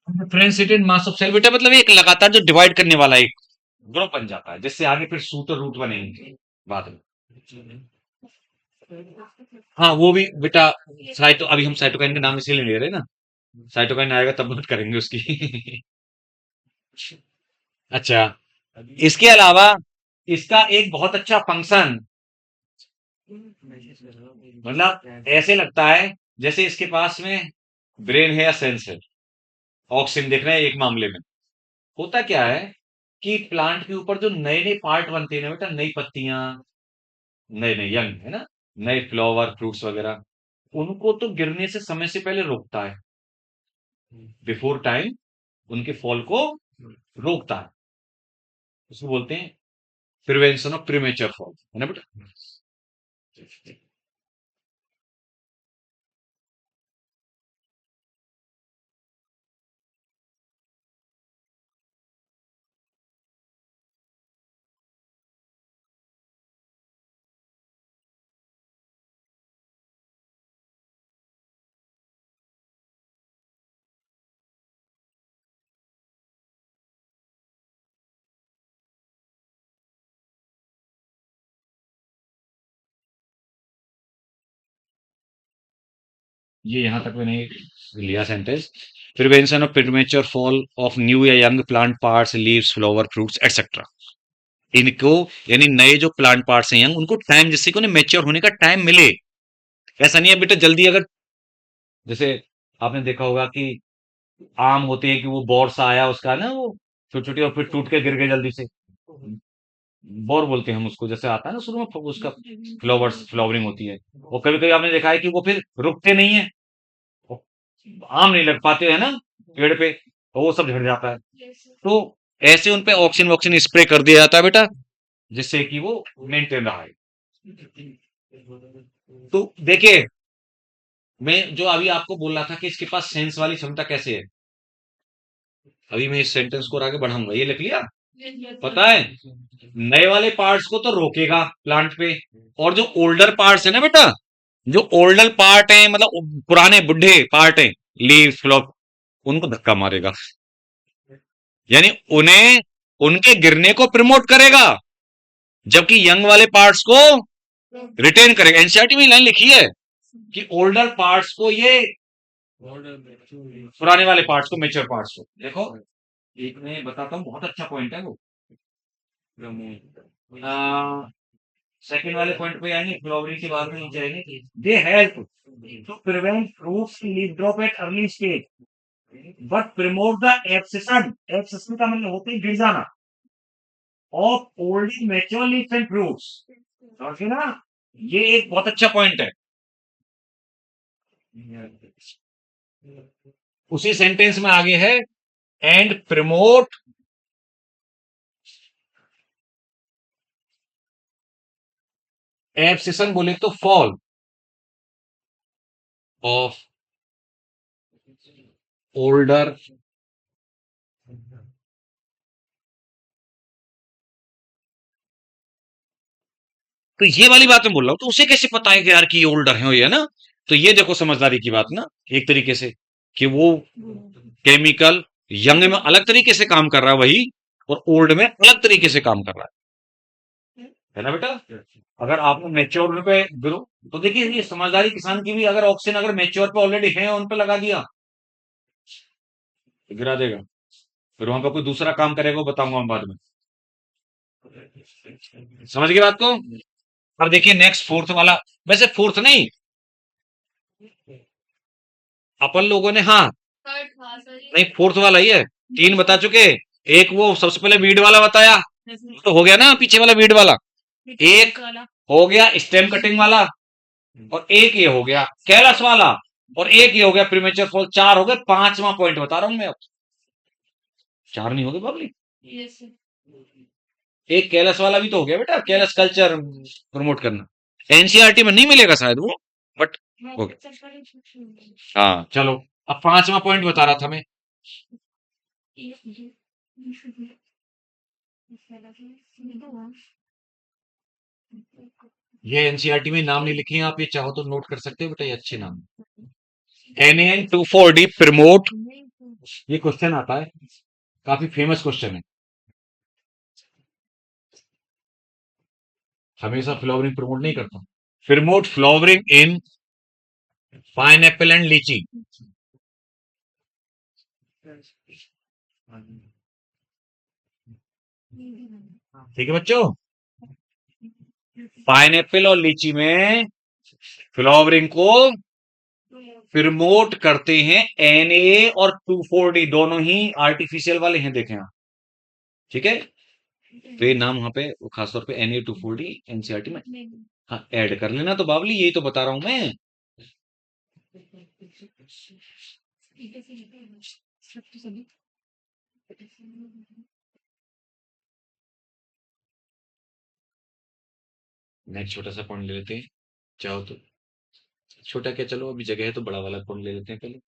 डिफरेंशिएटेड मास ऑफ सेल बेटा मतलब एक लगातार जो डिवाइड करने वाला एक ग्रुप बन जाता है, जिससे आगे फिर सूट और रूट बनेंगे बाद में। हाँ वो भी बेटा, साइटो, अभी हम साइटोकाइन का नाम इसीलिए ले रहे हैं ना, साइटोकाइन आएगा तब बात करेंगे उसकी। अच्छा, इसके अलावा इसका एक बहुत अच्छा फंक्शन, मतलब ऐसे लगता है जैसे इसके पास में ब्रेन है या सेंस है। ऑक्सीजन देख रहे हैं एक मामले में, होता क्या है कि प्लांट के ऊपर जो नए नए पार्ट बनते हैं ना बेटा, नई पत्तियां, नए नए यंग है ना, नए फ्लावर फ्रूट्स वगैरह, उनको तो गिरने से समय से पहले रोकता है, बिफोर टाइम उनके फॉल को रोकता है। उसको बोलते हैं प्रिवेंशन ऑफ प्रीमेच्योर फॉल, है ना बेटा। ये यहां तक मैंने लिया sentence, prevention of premature fall of new या young plant parts, leaves, flower, fruits, etcetera. इनको, यानी नए जो प्लांट पार्ट्स हैं यंग, उनको टाइम, जिससे कि उन्हें मैच्योर होने का टाइम मिले। ऐसा नहीं है बेटा जल्दी, अगर जैसे आपने देखा होगा कि आम होते हैं कि वो बौर सा आया उसका ना, वो छोटी छोटी, और फिर टूट के गिर गए जल्दी से, बौर बोलते हैं हम उसको, जैसे आता है ना शुरू में उसका फ्लावर्स, फ्लावरिंग होती है। और कभी कभी आपने देखा है कि वो फिर रुकते नहीं है, वो आम नहीं लग पाते हैं ना पेड़ पे, तो वो सब झड़ जाता है। तो ऐसे उन पे ऑक्सीजन वॉक्सीजन स्प्रे कर दिया जाता है बेटा, जिससे कि वो मेंटेन रहा है। तो देखिए, मैं जो अभी आपको बोल रहा था कि इसके पास सेंस वाली क्षमता कैसे है, अभी मैं इस सेंटेंस को और आगे बढ़ाऊंगा। ये लिख लिया, पता है, नए वाले पार्ट्स को तो रोकेगा प्लांट पे, और जो ओल्डर पार्ट्स है ना बेटा, जो ओल्डर पार्ट है, मतलब पुराने बुढ़े पार्ट है, लीव फ्लॉप, उनको धक्का मारेगा, यानी उन्हें, उनके गिरने को प्रमोट करेगा, जबकि यंग वाले पार्ट्स को रिटेन करेगा। एनसीईआरटी में लाइन लिखी है कि ओल्डर पार्ट्स को ये, पुराने वाले पार्ट्स को, मेच्योर पार्ट्स को, देखो एक मैं बताता हूँ, बहुत अच्छा पॉइंट है वो। सेकंड वाले पॉइंट पे आएंगे, फ्लावरिंग के बाद में नीचे आएंगे। They help to prevent fruits leaf drop at early stage but promote the abscission, abscission का मतलब होता है गिर जाना, of old mature leaf and fruits, समझे ना? ये एक बहुत अच्छा पॉइंट है। उसी सेंटेंस में आगे है, एंड प्रमोट, एब्सेशन बोले तो फॉल ऑफ ओल्डर, तो ये वाली बात मैं बोल रहा हूं, तो उसे कैसे पता है कि यार कि ये ओल्डर है, ये ना, तो ये देखो समझदारी की बात ना, एक तरीके से, कि वो केमिकल यंग में अलग तरीके से काम कर रहा है वही, और ओल्ड में अलग तरीके से काम कर रहा है ना बेटा? अगर आपने मेच्योर पे ग्रो, तो देखिए ये समझदारी किसान की भी, अगर ऑक्सीजन अगर मेच्योर पे ऑलरेडी है, उन पे लगा दिया तो गिरा देगा, फिर वहां पर कोई दूसरा काम करेगा, वो बताऊंगा हम बाद में। समझ गए बात को? अब देखिए नेक्स्ट फोर्थ वाला, वैसे फोर्थ नहीं, अपन लोगों ने, हाँ नहीं, फोर्थ वाला ही है, तीन बता चुके। एक वो सबसे पहले वीड वाला बताया, तो हो गया ना पीछे वाला वीड वाला, एक हो गया स्टेम कटिंग वाला, और एक ये हो गया कैलस वाला, और एक ये हो गया प्रीमेचर फॉल। चार हो गए, पांचवा पॉइंट बता रहा हूं मैं अब। चार नहीं हो गए बबली, एक कैलस वाला भी तो हो गया बेटा, कैलस कल्चर प्रमोट करना, एनसीईआरटी में नहीं मिलेगा शायद वो, बट हो गया। हाँ चलो, अब पांचवा पॉइंट बता रहा था मैं। ये एनसीईआरटी में नाम नहीं लिखे हैं, आप ये चाहो तो नोट कर सकते हो बेटा, ये अच्छे नाम। NaN2,4-D प्रमोट, ये क्वेश्चन आता है, काफी फेमस क्वेश्चन है, हमेशा फ्लावरिंग प्रमोट नहीं करता। Promote flowering in pineapple and लीची, ठीक है बच्चों? पाइनएप्पल और लीची में फ्लावरिंग को प्रमोट करते हैं Na और 2,4-D, दोनों ही आर्टिफिशियल वाले हैं, देखें आप, ठीक है? तो ये नाम वहां पे खासतौर पे Na2,4-D एनसीईआरटी में, हाँ ऐड कर लेना, तो बाबली यही तो बता रहा हूं मैं। नेक्स्ट छोटा सा पॉइंट ले लेते हैं, चाहो तो, छोटा क्या, चलो अभी जगह है तो बड़ा वाला पॉइंट ले लेते हैं पहले,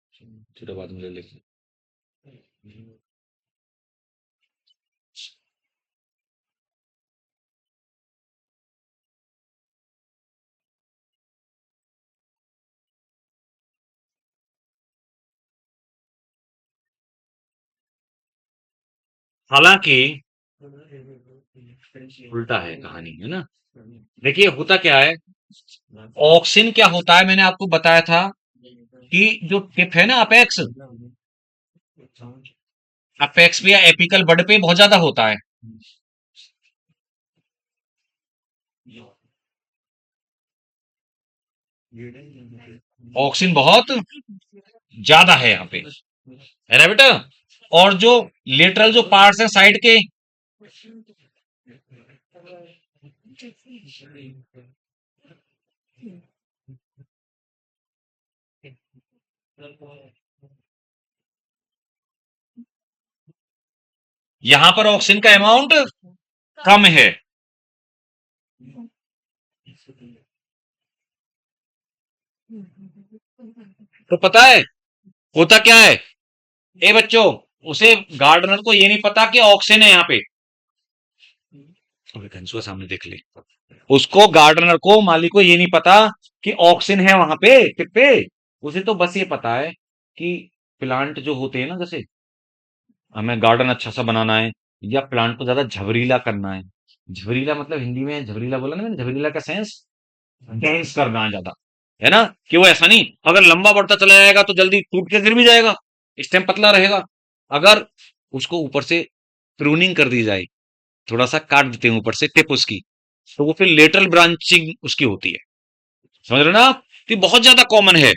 छोटा बाद में ले लेते हैं। हालांकि उल्टा है कहानी, है ना? देखिए होता क्या है, ऑक्सिन क्या होता है, मैंने आपको बताया था कि जो टिप है ना अपेक्स, अपेक्स भी या एपिकल बड पे बहुत ज्यादा होता है, ऑक्सीजन बहुत ज्यादा है यहाँ पे, है ना बेटा। और जो लेटरल जो पार्ट्स हैं साइड के, यहां पर ऑक्सीजन का अमाउंट कम है। तो पता है होता क्या है, ए बच्चों, उसे गार्डनर को ये नहीं पता कि ऑक्सीजन है यहाँ पे। अबे घंसुआ सामने देख ले। उसको गार्डनर को, माली को ये नहीं पता कि ऑक्सीजन है वहां पे टिप पे। उसे तो बस ये पता है कि प्लांट जो होते हैं ना, जैसे हमें गार्डन अच्छा सा बनाना है या प्लांट को ज्यादा झबरीला करना है। झबरीला मतलब हिंदी में झबरीला बोला ना मैंने, झबरीला का सेंस डेंस करना है ज्यादा, है ना। कि वो ऐसा नहीं, अगर लंबा बढ़ता चला जाएगा तो जल्दी टूट के गिर भी जाएगा, स्टेम पतला रहेगा। अगर उसको ऊपर से प्रूनिंग कर दी जाए, थोड़ा सा काट देते हैं ऊपर से टिप उसकी, तो वो फिर लेटरल ब्रांचिंग उसकी होती है। समझ रहे हो ना आप? तो ये बहुत ज्यादा कॉमन है,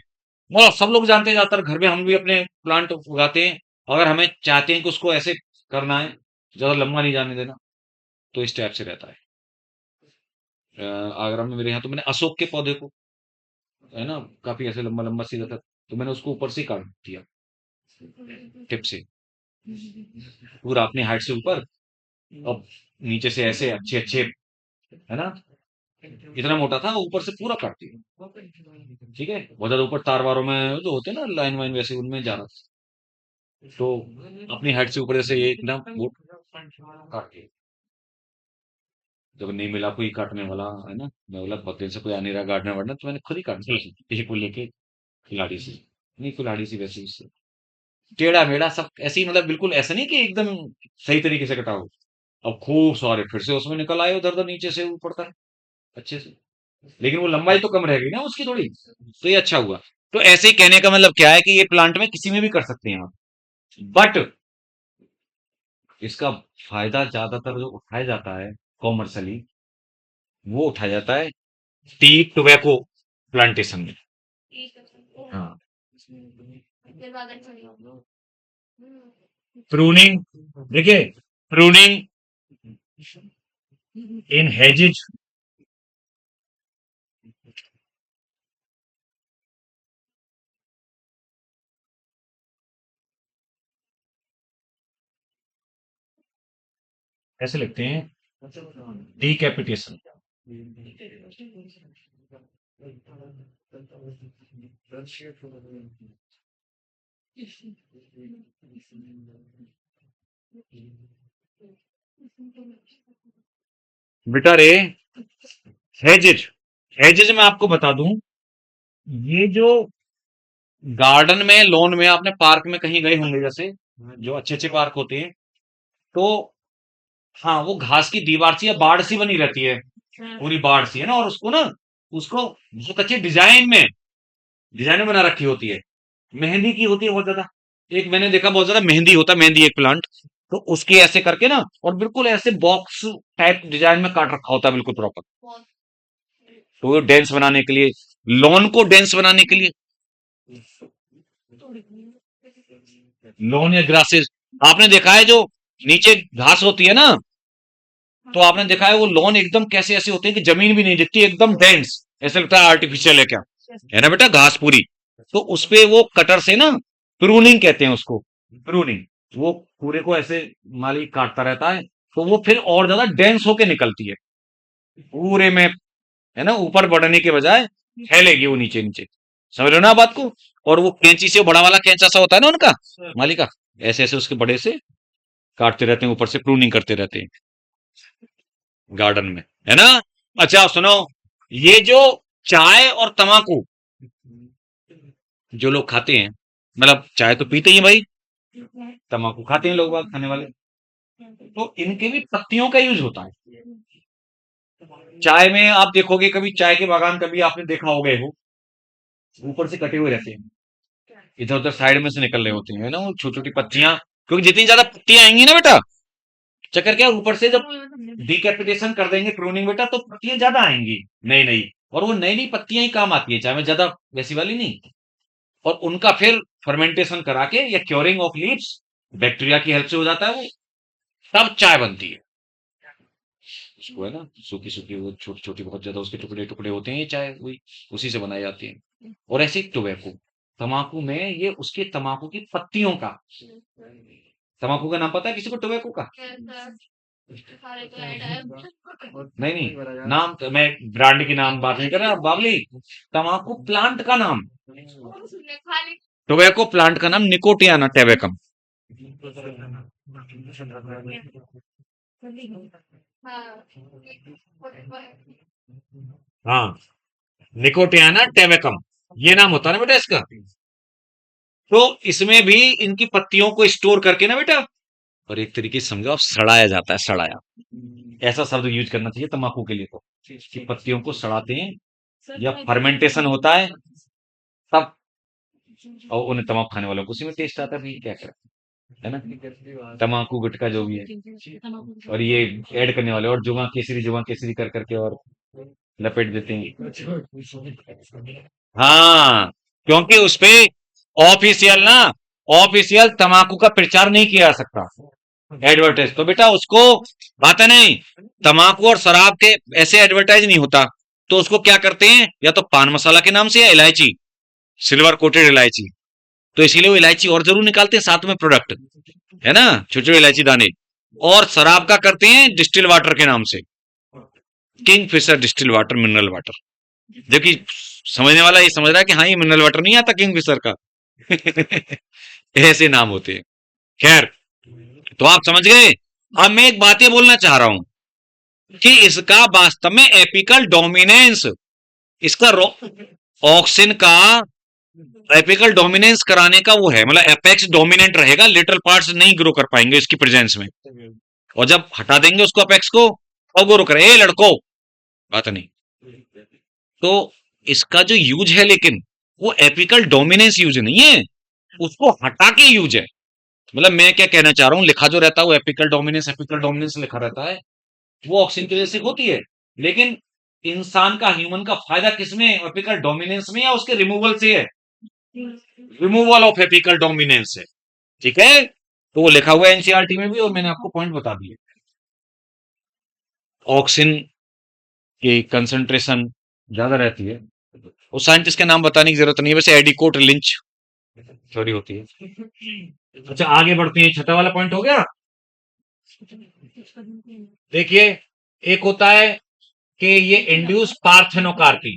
और सब लोग जानते हैं, ज्यादातर घर में हम भी अपने प्लांट उगाते हैं। अगर हमें चाहते हैं कि उसको ऐसे करना है, ज्यादा लंबा नहीं जाने देना, तो इस टाइप से रहता है। आगरा में मेरे यहाँ तो मैंने अशोक के पौधे को, है ना, काफी ऐसे लंबा लंबा सीधा था, तो मैंने उसको ऊपर से ही काट दिया टिप से, पूरा अपनी हाइट से ऊपर। अब नीचे से ऐसे अच्छे अच्छे, है ना, इतना मोटा था, ऊपर से पूरा काट दिया। ठीक है, बहुत ज्यादा ऊपर तार वारों में जो होते हैं ना लाइन वाइन, वैसे उनमें जा रहा था, तो अपनी हाइट से ऊपर जैसे ये एकदम वो काट दिया। जब नहीं मिला कोई काटने वाला, है ना, मैं बोला बहुत दिन से कोई आ नहीं रहा गार्डनर वार्डनर, तो मैंने खुद ही काट दिया ये को लेके, कुल्हाड़ी से। नहीं कुल्हाड़ी से, वैसे उससे टेढ़ा मेढ़ा सब ऐसे ही, मतलब बिल्कुल ऐसा नहीं कि एकदम सही तरीके से कटा हो। अब खूब सारे फिर से उसमें निकल आए उधर उधर नीचे से ऊपर तक अच्छे से, लेकिन वो लंबाई तो कम रह गई ना उसकी थोड़ी, तो ये अच्छा हुआ। तो ऐसे ही कहने का मतलब क्या है कि ये प्लांट में किसी में भी कर सकते हैं आप, बट इसका फायदा ज्यादातर जो उठाया जाता है कॉमर्शली, वो उठाया जाता है टी टोबैको प्लांटेशन में। हाँ, प्रूनिंग, देखिए, प्रूनिंग इन हेजेज, ऐसे लिखते हैं, डीकैपिटेशन। बेटा रे, हेजेज, हेजेज में आपको बता दूं, ये जो गार्डन में, लॉन में, आपने पार्क में कहीं गए होंगे, जैसे जो अच्छे अच्छे पार्क होते हैं, तो हाँ, वो घास की दीवार सी या बाड़ सी बनी रहती है, पूरी बाड़ सी, है ना, और उसको ना, उसको बहुत अच्छे डिजाइन में बना रखी होती है, मेहंदी की होती है बहुत ज्यादा। एक मैंने देखा बहुत ज्यादा मेहंदी होता है, मेहंदी एक प्लांट, तो उसकी ऐसे करके ना, और बिल्कुल ऐसे बॉक्स टाइप डिजाइन में काट रखा होता है बिल्कुल प्रॉपर, तो वो डेंस बनाने के लिए, लॉन को डेंस बनाने के लिए, लॉन या ग्रासेस, आपने देखा है जो नीचे घास होती है ना, तो आपने देखा है वो लॉन एकदम कैसे ऐसे होते हैं कि जमीन भी नहीं दिखती, एकदम डेंस, ऐसा लगता है आर्टिफिशियल है क्या, है ना बेटा, घास पूरी। तो उसपे वो कटर से ना, प्रूनिंग कहते हैं उसको, प्रूनिंग, वो पूरे को ऐसे माली काटता रहता है, तो वो फिर और ज्यादा डेंस होके निकलती है पूरे में, है ना, ऊपर बढ़ने के बजाय फैलेगी वो नीचे नीचे। समझ रहे हो ना बात को? और वो कैंची से, वो बड़ा वाला कैंचा सा होता है ना उनका, माली का, ऐसे ऐसे उसके बड़े से काटते रहते हैं, ऊपर से प्रूनिंग करते रहते हैं गार्डन में, है ना। अच्छा सुनो, ये जो चाय और तमाकू जो लोग खाते हैं, मतलब चाय तो पीते ही हैं भाई, तम्बाकू खाते हैं लोग बाग खाने वाले, तो इनके भी पत्तियों का यूज होता है चाय में। आप देखोगे कभी चाय के बागान, कभी आपने देखा होगा, वो ऊपर से कटे हुए रहते हैं, इधर उधर साइड में से निकल रहे होते हैं, है ना, वो छोटी छोटी पत्तियां, क्योंकि जितनी ज्यादा पत्तियां आएंगी ना बेटा, चक्कर क्या है, ऊपर से जब डिकैपिटेशन कर देंगे, प्रूनिंग बेटा, तो पत्तियां ज्यादा आएंगी, नहीं नहीं, और वो नई नई पत्तियां ही काम आती है, चाहे मैं ज्यादा वैसी वाली नहीं। और उनका फिर फर्मेंटेशन करा के या क्योरिंग ऑफ लीव्स बैक्टीरिया की हेल्प से हो जाता है वो, तब चाय बनती है। उसको है ना सूखी सूखी वो छोटी छोटी बहुत ज्यादा उसके टुकड़े टुकड़े होते हैं, ये चाय वही उसी से बनाई जाती है। और ऐसे ही टोबैको, तमाकू में ये उसके तमाकू की पत्तियों का, तमाकू का नाम पता है किसी को टोबैको का? नहीं नहीं, नाम तो मैं ब्रांड की नाम बात नहीं कर रहा बाबली, तमाकू प्लांट का नाम, टोबैको प्लांट का नाम निकोटियाना टेबेकम। हाँ, निकोटियाना टेबेकम, ये नाम होता है ना बेटा इसका। तो इसमें भी इनकी पत्तियों को स्टोर करके ना बेटा, और एक तरीके से समझो आप, सड़ाया जाता है, सड़ाया, ऐसा शब्द यूज करना चाहिए तंबाकू के लिए, तो कि पत्तियों को सड़ाते हैं या फर्मेंटेशन होता है तब, और उन्हें तंबाकू खाने वालों को उसी में टेस्ट आता है, भाई क्या करें, है ना, तंबाकू गुटखा जो भी है, और ये ऐड करने वाले और जुमा केसरी कर करके और लपेट देते हैं। हाँ, क्योंकि उसपे ऑफिशियल ना, ऑफिशियल तंबाकू का प्रचार नहीं किया जा सकता, एडवर्टाइज तो बेटा उसको आता नहीं, तंबाकू और शराब के ऐसे एडवर्टाइज नहीं होता, तो उसको क्या करते हैं, या तो पान मसाला के नाम से या इलायची, सिल्वर कोटेड इलायची, तो इसीलिए वो इलायची और जरूर निकालते हैं साथ में प्रोडक्ट, है ना, छोटे छोटे इलायची दाने। और शराब का करते हैं डिस्टिल वाटर के नाम से, Kingfisher distil water, mineral water, जबकि समझने वाला ये समझ रहा है कि हाँ ये मिनरल वाटर नहीं आता किंग फिशर का। ऐसे नाम होते हैं। खैर, तो आप समझ गए। अब मैं एक बात ये बोलना चाह रहा हूं कि इसका वास्तव में एपिकल डोमिनेंस, इसका ऑक्सिन का एपिकल डोमिनेंस कराने का वो है, मतलब एपेक्स डोमिनेंट रहेगा, लिटल पार्ट्स नहीं ग्रो कर पाएंगे इसकी प्रेजेंस में, और जब हटा देंगे उसको अपेक्स को, अब ग्रो करे, ए लड़को, बात नहीं। तो इसका जो यूज है लेकिन वो एपिकल डोमिनेंस यूज नहीं है, उसको हटा के यूज है। मतलब मैं क्या कहना चाह रहा हूं, लिखा जो रहता है वो एपिकल डोमिनेंस लिखा रहता है, वो ऑक्सीजन की वजह से होती है, लेकिन इंसान का, ह्यूमन का फायदा किसमें, एपिकल डोमिनेंस में या उसके रिमूवल से है, रिमूवल ऑफ एपिकल डोमिनेंस है, ठीक है। तो वो लिखा हुआ है एनसीईआरटी में भी, और मैंने आपको पॉइंट बता दिए। ऑक्सीजन की कंसंट्रेशन ज्यादा रहती है, उस साइंटिस्ट के नाम बताने की जरूरत नहीं है, वैसे एडिकोट लिंच थ्योरी होती है। अच्छा आगे बढ़ते हैं, छठा वाला पॉइंट हो गया। देखिए, एक होता है कि ये इंड्यूस पार्थेनोकार्पी,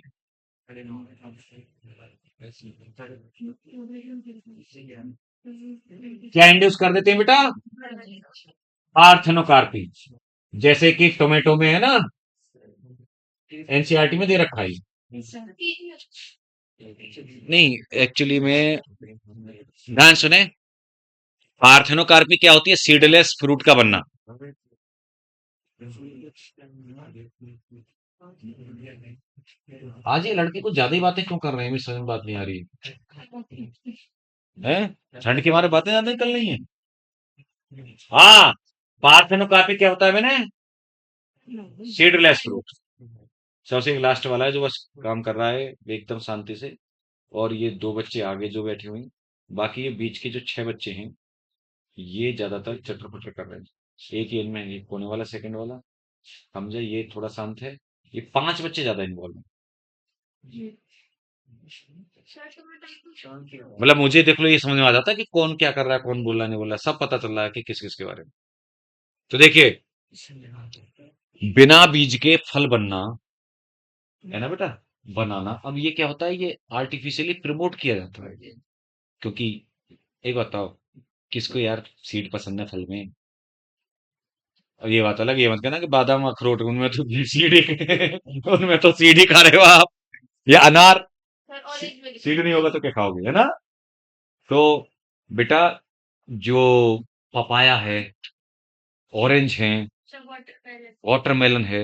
क्या इंड्यूस कर देते हैं बेटा, पार्थेनोकार्पी, जैसे कि टोमेटो में है ना, एनसीईआरटी में दे रखा है। नहीं, एक्चुअली में ध्यान सुने, पार्थेनोकार्पी क्या होती है, सीडलेस फ्रूट का बनना। आज ये लड़के कुछ ज्यादा ही बातें क्यों कर रहे हैं, मुझे समझ में बात नहीं आ रही है, ठंड के मारे बातें ज्यादा निकल रही हैं। हाँ, पार्थेनोकार्पी क्या होता है मैंने, सीडलेस फ्रूट, सबसे लास्ट वाला है जो बस काम कर रहा है एकदम शांति से, और ये दो बच्चे आगे जो बैठे हुए हैं, बाकी ये बीच के जो 6 बच्चे हैं ये ज्यादातर चटर पटर कर रहे हैं, एक ही इनमें, एक कोने वाला, सेकंड वाला समझे, ये थोड़ा शांत है, ये 5 बच्चे ज्यादा इन्वॉल्व हैं। मतलब मुझे देख लो ये समझ में आ जाता है कि कौन क्या कर रहा है, कौन बोल रहा नहीं बोल रहा, सब पता चल रहा है कि किस किस के बारे में। तो देखिए, बिना बीज के फल बनना है ना बेटा, बनाना, अब ये क्या होता है, ये आर्टिफिशियली प्रमोट किया जाता है, क्योंकि एक बताओ, किसको यार सीड पसंद है फल में, अब ये बात अलग, ये मत कहना कि बादाम अखरोट उनमें तो सीड ही उनमें तो सीड ही खा रहे हो आप, या अनार, सीड नहीं होगा तो क्या खाओगे, है ना। तो बेटा, जो पपाया है, ऑरेंज है, वाटरमेलन है,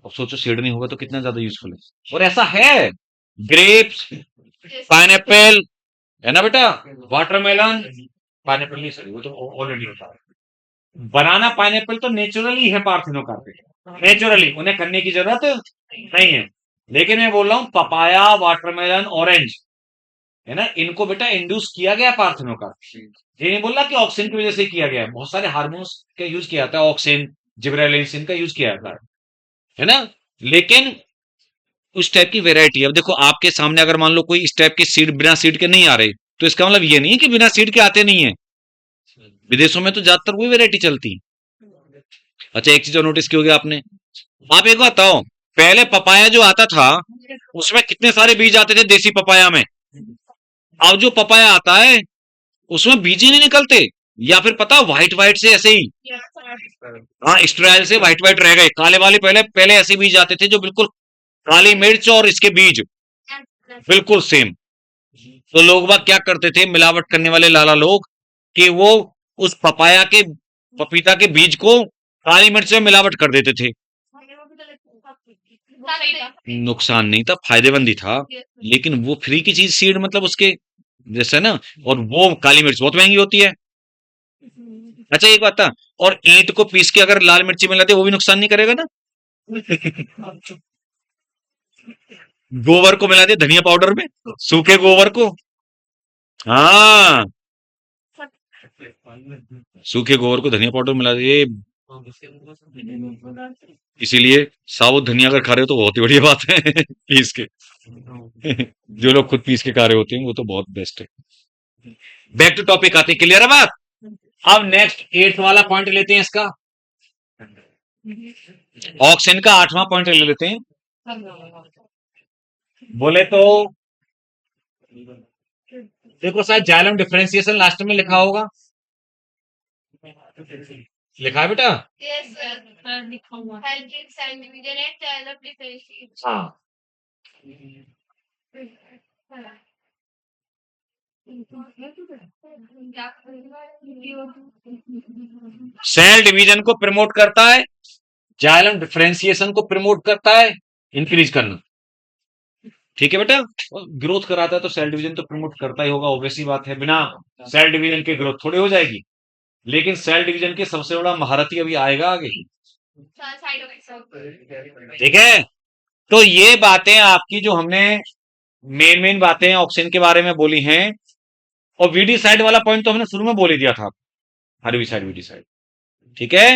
अब सोचो सीड नहीं होगा तो कितना ज्यादा यूजफुल है, और ऐसा है, ग्रेप्स, पाइनएप्पल, है ना बेटा, वाटरमेलन, पाइनएप्पल नहीं सॉरी, वो तो ऑलरेडी होता है, बनाना पाइनएप्पल तो नेचुरली है पार्थेनोकार्पिक, नेचुरली उन्हें करने की जरूरत नहीं है, लेकिन मैं बोल रहा हूं पपाया, वाटरमेलन, ऑरेंज, है ना, इनको बेटा इंड्यूस किया गया पार्थेनों का। ये नहीं बोल रहा कि ऑक्सीजन की वजह से किया गया है, बहुत सारे हार्मोन्स का यूज किया जाता है, ऑक्सीजन, जिब्रेलिन्स, इनका यूज किया जाता है ना। लेकिन उस टाइप की वेराइटी, अब देखो आपके सामने अगर मान लो कोई इस टाइप के सीड बिना सीड के नहीं आ रहे, तो इसका मतलब ये नहीं है कि बिना सीड के आते नहीं है, विदेशों में तो ज्यादातर वही वेराइटी चलती है। अच्छा एक चीज और नोटिस की होगी आपने, आप एक बात बताओ, पहले पपाया जो आता था उसमें कितने सारे बीज आते थे देसी पपाया में, अब जो पपाया आता है उसमें बीज ही नहीं निकलते, या फिर पता व्हाइट व्हाइट से ऐसे ही, हाँ स्ट्राइल से व्हाइट व्हाइट रह गए, काले वाले पहले पहले ऐसे बीज आते थे जो बिल्कुल काली मिर्च और इसके बीज बिल्कुल सेम। तो लोग बाग क्या करते थे, मिलावट करने वाले लाला लोग, कि वो उस पपाया के, पपीता के बीज को काली मिर्च में मिलावट कर देते थे। नुकसान नहीं था, फायदेमंद ही था, लेकिन वो फ्री की चीज सीड मतलब उसके जैसे ना, और वो काली मिर्च बहुत महंगी होती है। अच्छा एक बात था, और ईंट को पीस के अगर लाल मिर्ची मिला दे वो भी नुकसान नहीं करेगा ना। गोबर को मिला दे धनिया पाउडर में, सूखे गोबर को, हाँ सूखे गोबर को धनिया पाउडर मिला दे, इसीलिए साबुत धनिया अगर खा रहे हो तो बहुत ही बढ़िया बात है। पीस के, जो लोग खुद पीस के खा रहे होते हैं वो तो बहुत बेस्ट है। बैक टू टॉपिक आते हैं, क्लियर है बात। अब नेक्स्ट 8th वाला पॉइंट लेते हैं इसका, ऑक्सीजन का 8वां पॉइंट ले लेते हैं। बोले तो देखो शायद जाइलम डिफरेंशिएशन लास्ट में लिखा होगा, लिखा है बेटा, हाँ सेल डिवीजन को प्रमोट करता है, जाइलम डिफरेंशिएशन को प्रमोट करता है, इंक्रीज करना, ठीक है बेटा, ग्रोथ कराता है तो सेल डिवीजन तो प्रमोट करता ही होगा, ऑब्वियसली बात है, बिना सेल डिवीजन के ग्रोथ थोड़ी हो जाएगी। लेकिन सेल डिवीजन के सबसे बड़ा महारथी अभी आएगा आगे, ठीक है। तो ये बातें आपकी जो हमने मेन मेन बातें ऑक्सीजन के बारे में बोली हैं, और वीडी साइड वाला पॉइंट तो हमने शुरू में बोल ही दिया था, आरबी साइड वीडी साइड, ठीक है।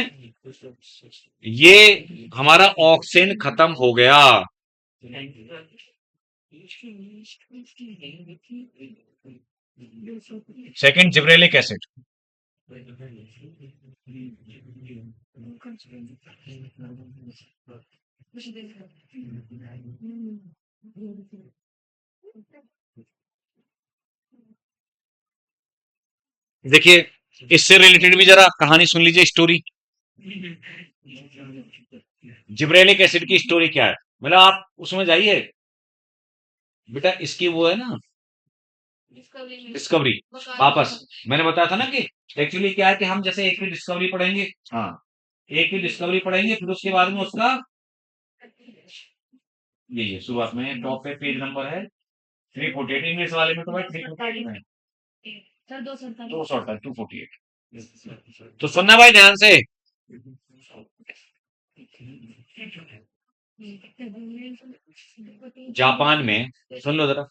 ये हमारा ऑक्सीजन खत्म हो गया। सेकंड जिब्रेलिक एसिड, देखिए इससे रिलेटेड भी जरा कहानी सुन लीजिए, स्टोरी, जिब्रेलिक एसिड की स्टोरी क्या है, मतलब आप उसमें जाइए बेटा, इसकी वो है ना डिस्कवरी, वापस मैंने बताया था ना कि एक्चुअली क्या है कि हम जैसे एक की डिस्कवरी पढ़ेंगे, हाँ एक की डिस्कवरी पढ़ेंगे, फिर उसके बाद में उसका ये शुरुआत में टॉप पे पेज नंबर है 348, इंग्लिश वाले में तो भाई 348 में, 248, तो सुनना भाई ध्यान से, जापान में, सुन लो जरा,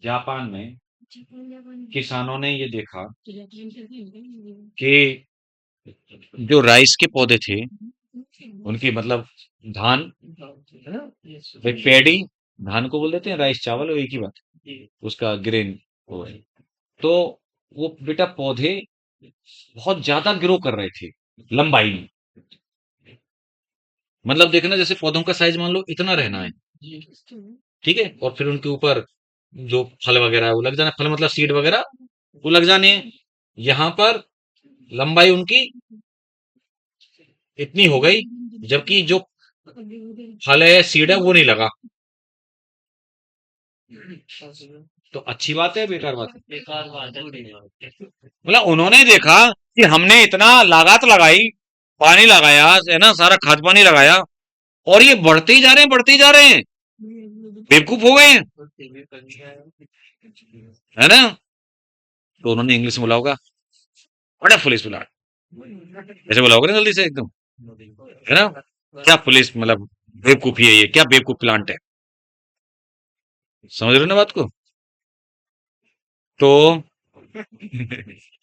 जापान में किसानों ने ये देखा कि जो राइस के पौधे थे उनकी मतलब धान, है ना, भाई पैडी, धान को बोल देते हैं, राइस चावल, वो एक ही बात, उसका ग्रेन वो है। तो वो बेटा पौधे बहुत ज्यादा ग्रो कर रहे थे लंबाई में, मतलब देखना जैसे पौधों का साइज मान लो इतना रहना है, ठीक है, और फिर उनके ऊपर जो फल वगैरह है वो लग जाना, फल मतलब सीड वगैरह वो लग जाने हैं। यहाँ पर लंबाई उनकी इतनी हो गई, जबकि जो फल है सीड है वो नहीं लगा, तो अच्छी बात है बेकार बात है, मतलब उन्होंने देखा कि हमने इतना लागत लगाई, पानी लगाया, है ना, सारा खाद पानी लगाया, और ये बढ़ते ही जा रहे हैं, बढ़ते ही जा रहे हैं, बेवकूफ हो गए हैं, है ना। तो उन्होंने इंग्लिश में बोला होगा बड़ा पुलिस बुला, ऐसे बोला होगा ना जल्दी से एकदम, है ना, क्या पुलिस मतलब बेवकूफी है, ये क्या बेवकूफ प्लांट है, समझ रहे हो ना बात को? तो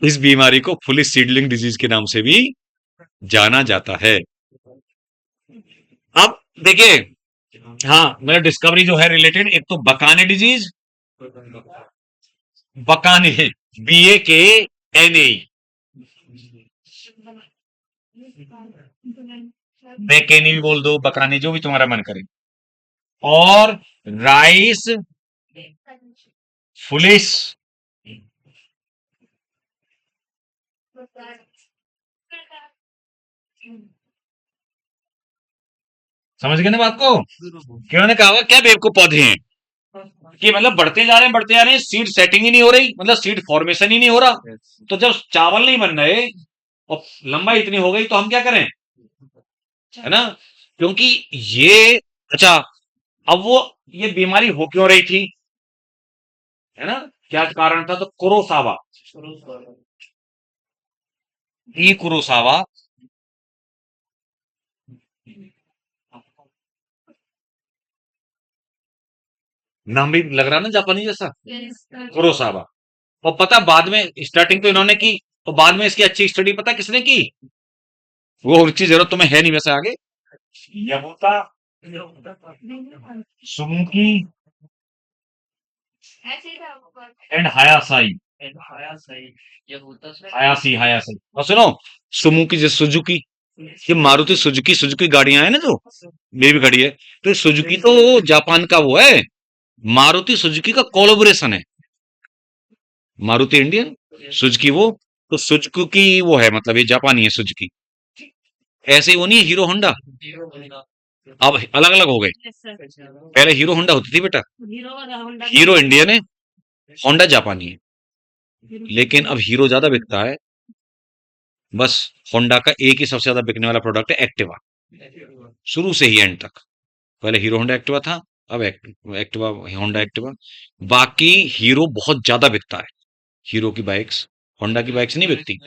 इस बीमारी को फुली सीडलिंग डिजीज के नाम से भी जाना जाता है। अब देखिए, हाँ, मेरा डिस्कवरी जो है रिलेटेड, एक तो बकाने डिजीज, बकाने, BAKNA, बेकेनी भी बोल दो, बकाने, जो भी तुम्हारा मन करे। और राइस फुलिस, समझ गए ना बात को? क्यों ने कहा क्या बेवकूफ पौधे हैं कि मतलब बढ़ते जा रहे हैं, सीड सेटिंग ही नहीं हो रही, मतलब सीड फॉर्मेशन ही नहीं हो रहा। तो जब चावल नहीं बन रहे और लंबाई इतनी हो गई तो हम क्या करें, है ना? क्योंकि ये, अच्छा, अब वो ये बीमारी हो क्यों रही थी, है ना? क्या कारण था? तो कुरोसावा, ई कुरोसावा, नाम भी लग रहा ना जापानी जैसा, कुरोसावा। और पता बाद में स्टार्टिंग तो इन्होंने की, तो बाद में इसकी अच्छी स्टडी पता किसने की, वो उसकी जरूरत तुम्हें है नहीं वैसे आगे, यबूता सुमुकी एंड हायासाई, हायासी हायासी। और सुनो, सुमुकी जो सुजुकी, ये मारुति सुजुकी, सुजुकी गाड़ियां है ना जो मेरी भी गाड़ी है, तो ये सुजुकी तो जापान का वो है, मारुति सुजुकी का कोलैबोरेशन है, मारुति इंडियन, सुजुकी वो, तो सुजुकी की वो है, मतलब ये जापानी है सुजुकी। ऐसे ही वो नहीं है हीरो होंडा, अब अलग अलग हो गए, पहले हीरो होंडा होती थी बेटा, हीरो इंडियन है, होंडा जापानी है, लेकिन अब हीरो ज्यादा बिकता है, बस। होंडा का एक ही सबसे ज्यादा बिकने वाला प्रोडक्ट है एक्टिवा, शुरू से ही एंड तक। पहले हीरो होंडा एक्टिवा था, अब एक्टिवा, होंडा एक्टिवा। बाकी हीरो बहुत ज्यादा बिकता है, हीरो की बाइक्स, होंडा की बाइक्स नहीं बिकती।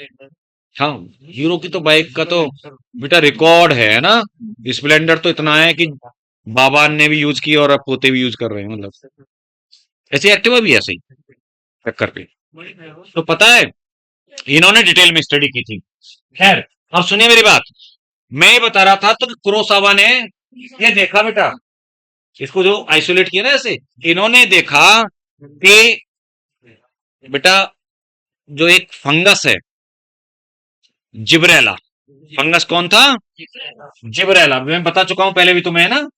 हाँ, हीरो की तो बाइक का तो बेटा रिकॉर्ड है ना, स्प्लेंडर तो इतना है कि बाबा ने भी यूज की और अब पोते भी यूज कर रहे हैं, मतलब ऐसे एक्टिवा भी ऐसे ही टक्कर पे। तो पता है, इन्होंने डिटेल में स्टडी की थी। खैर, अब सुनिए मेरी बात, मैं ये बता रहा था तो कुरोसावा ने ये देखा बेटा, इसको जो आइसोलेट किया ना ऐसे, इन्होंने देखा कि बेटा जो एक फंगस है, जिब्रेला, फंगस कौन था? जिब्रेला, मैं बता चुका हूं पहले भी तुम्हें, है ना?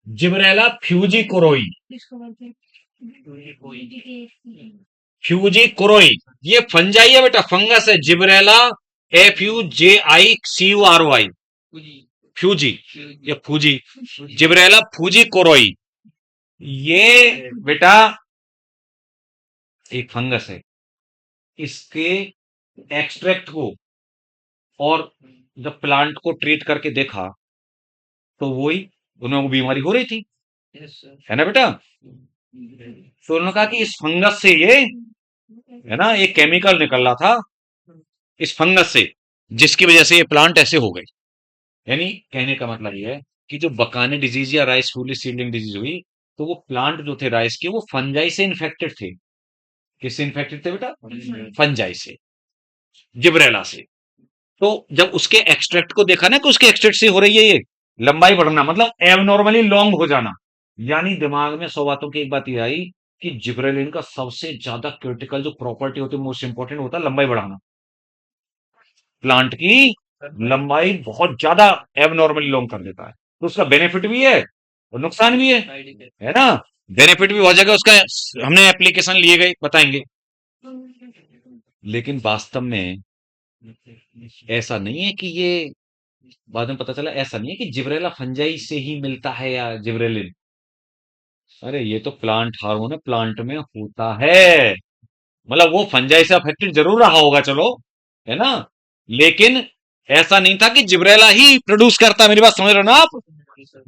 जिब्रेला फ्यूजी कोरोई, फ्यूजी कोरोई, ये फंजाई है बेटा, फंगस है, जिब्रेला, FUJICURY, फ्यूजी, ये फूजी, जिब्रेला फूजी कोरोई, ये बेटा एक फंगस है, इसके एक्सट्रैक्ट को, और जब प्लांट को ट्रीट करके देखा तो वही उन्हें वो बीमारी हो रही थी, है ना बेटा? तो उन्होंने कहा कि इस फंगस से ये, है ना, एक केमिकल निकल रहा था इस फंगस से, जिसकी वजह से ये प्लांट ऐसे हो गए। यानी कहने का मतलब ये है कि जो बकाने डिजीज या राइस फूली सीडलिंग डिजीज हुई, तो वो प्लांट जो थे राइस के, वो फंजाई से इन्फेक्टेड थे। किससे इन्फेक्टेड थे बेटा? फंजाई से, जिब्रेला से। तो जब उसके एक्सट्रैक्ट को देखा ना कि उसके एक्सट्रैक्ट से हो रही है ये लंबाई बढ़ना, मतलब एबनॉर्मली लॉन्ग हो जाना, यानी दिमाग में 100 बातों की एक बात ये आई कि जिब्रेलिन का सबसे ज्यादा क्रिटिकल जो प्रॉपर्टी होती है, मोस्ट इंपॉर्टेंट होता है लंबाई बढ़ाना, प्लांट की लंबाई बहुत ज्यादा एबनॉर्मली लॉन्ग कर देता है। तो उसका बेनिफिट भी है और नुकसान भी है ना? बेनिफिट भी बहुत जगह उसका हमने एप्लीकेशन लिए गए बताएंगे, लेकिन वास्तव में ऐसा नहीं है कि ये, बाद में पता चला ऐसा नहीं है कि जिब्रेला फंजाई से ही मिलता है या जिब्रेलिन, अरे ये तो प्लांट हार्मोन है, प्लांट में होता है, मतलब वो फंजाई से अफेक्टेड जरूर रहा होगा, चलो, है ना? लेकिन ऐसा नहीं था कि जिब्रेला ही प्रोड्यूस करता, मेरी बात समझ रहे हो ना आप?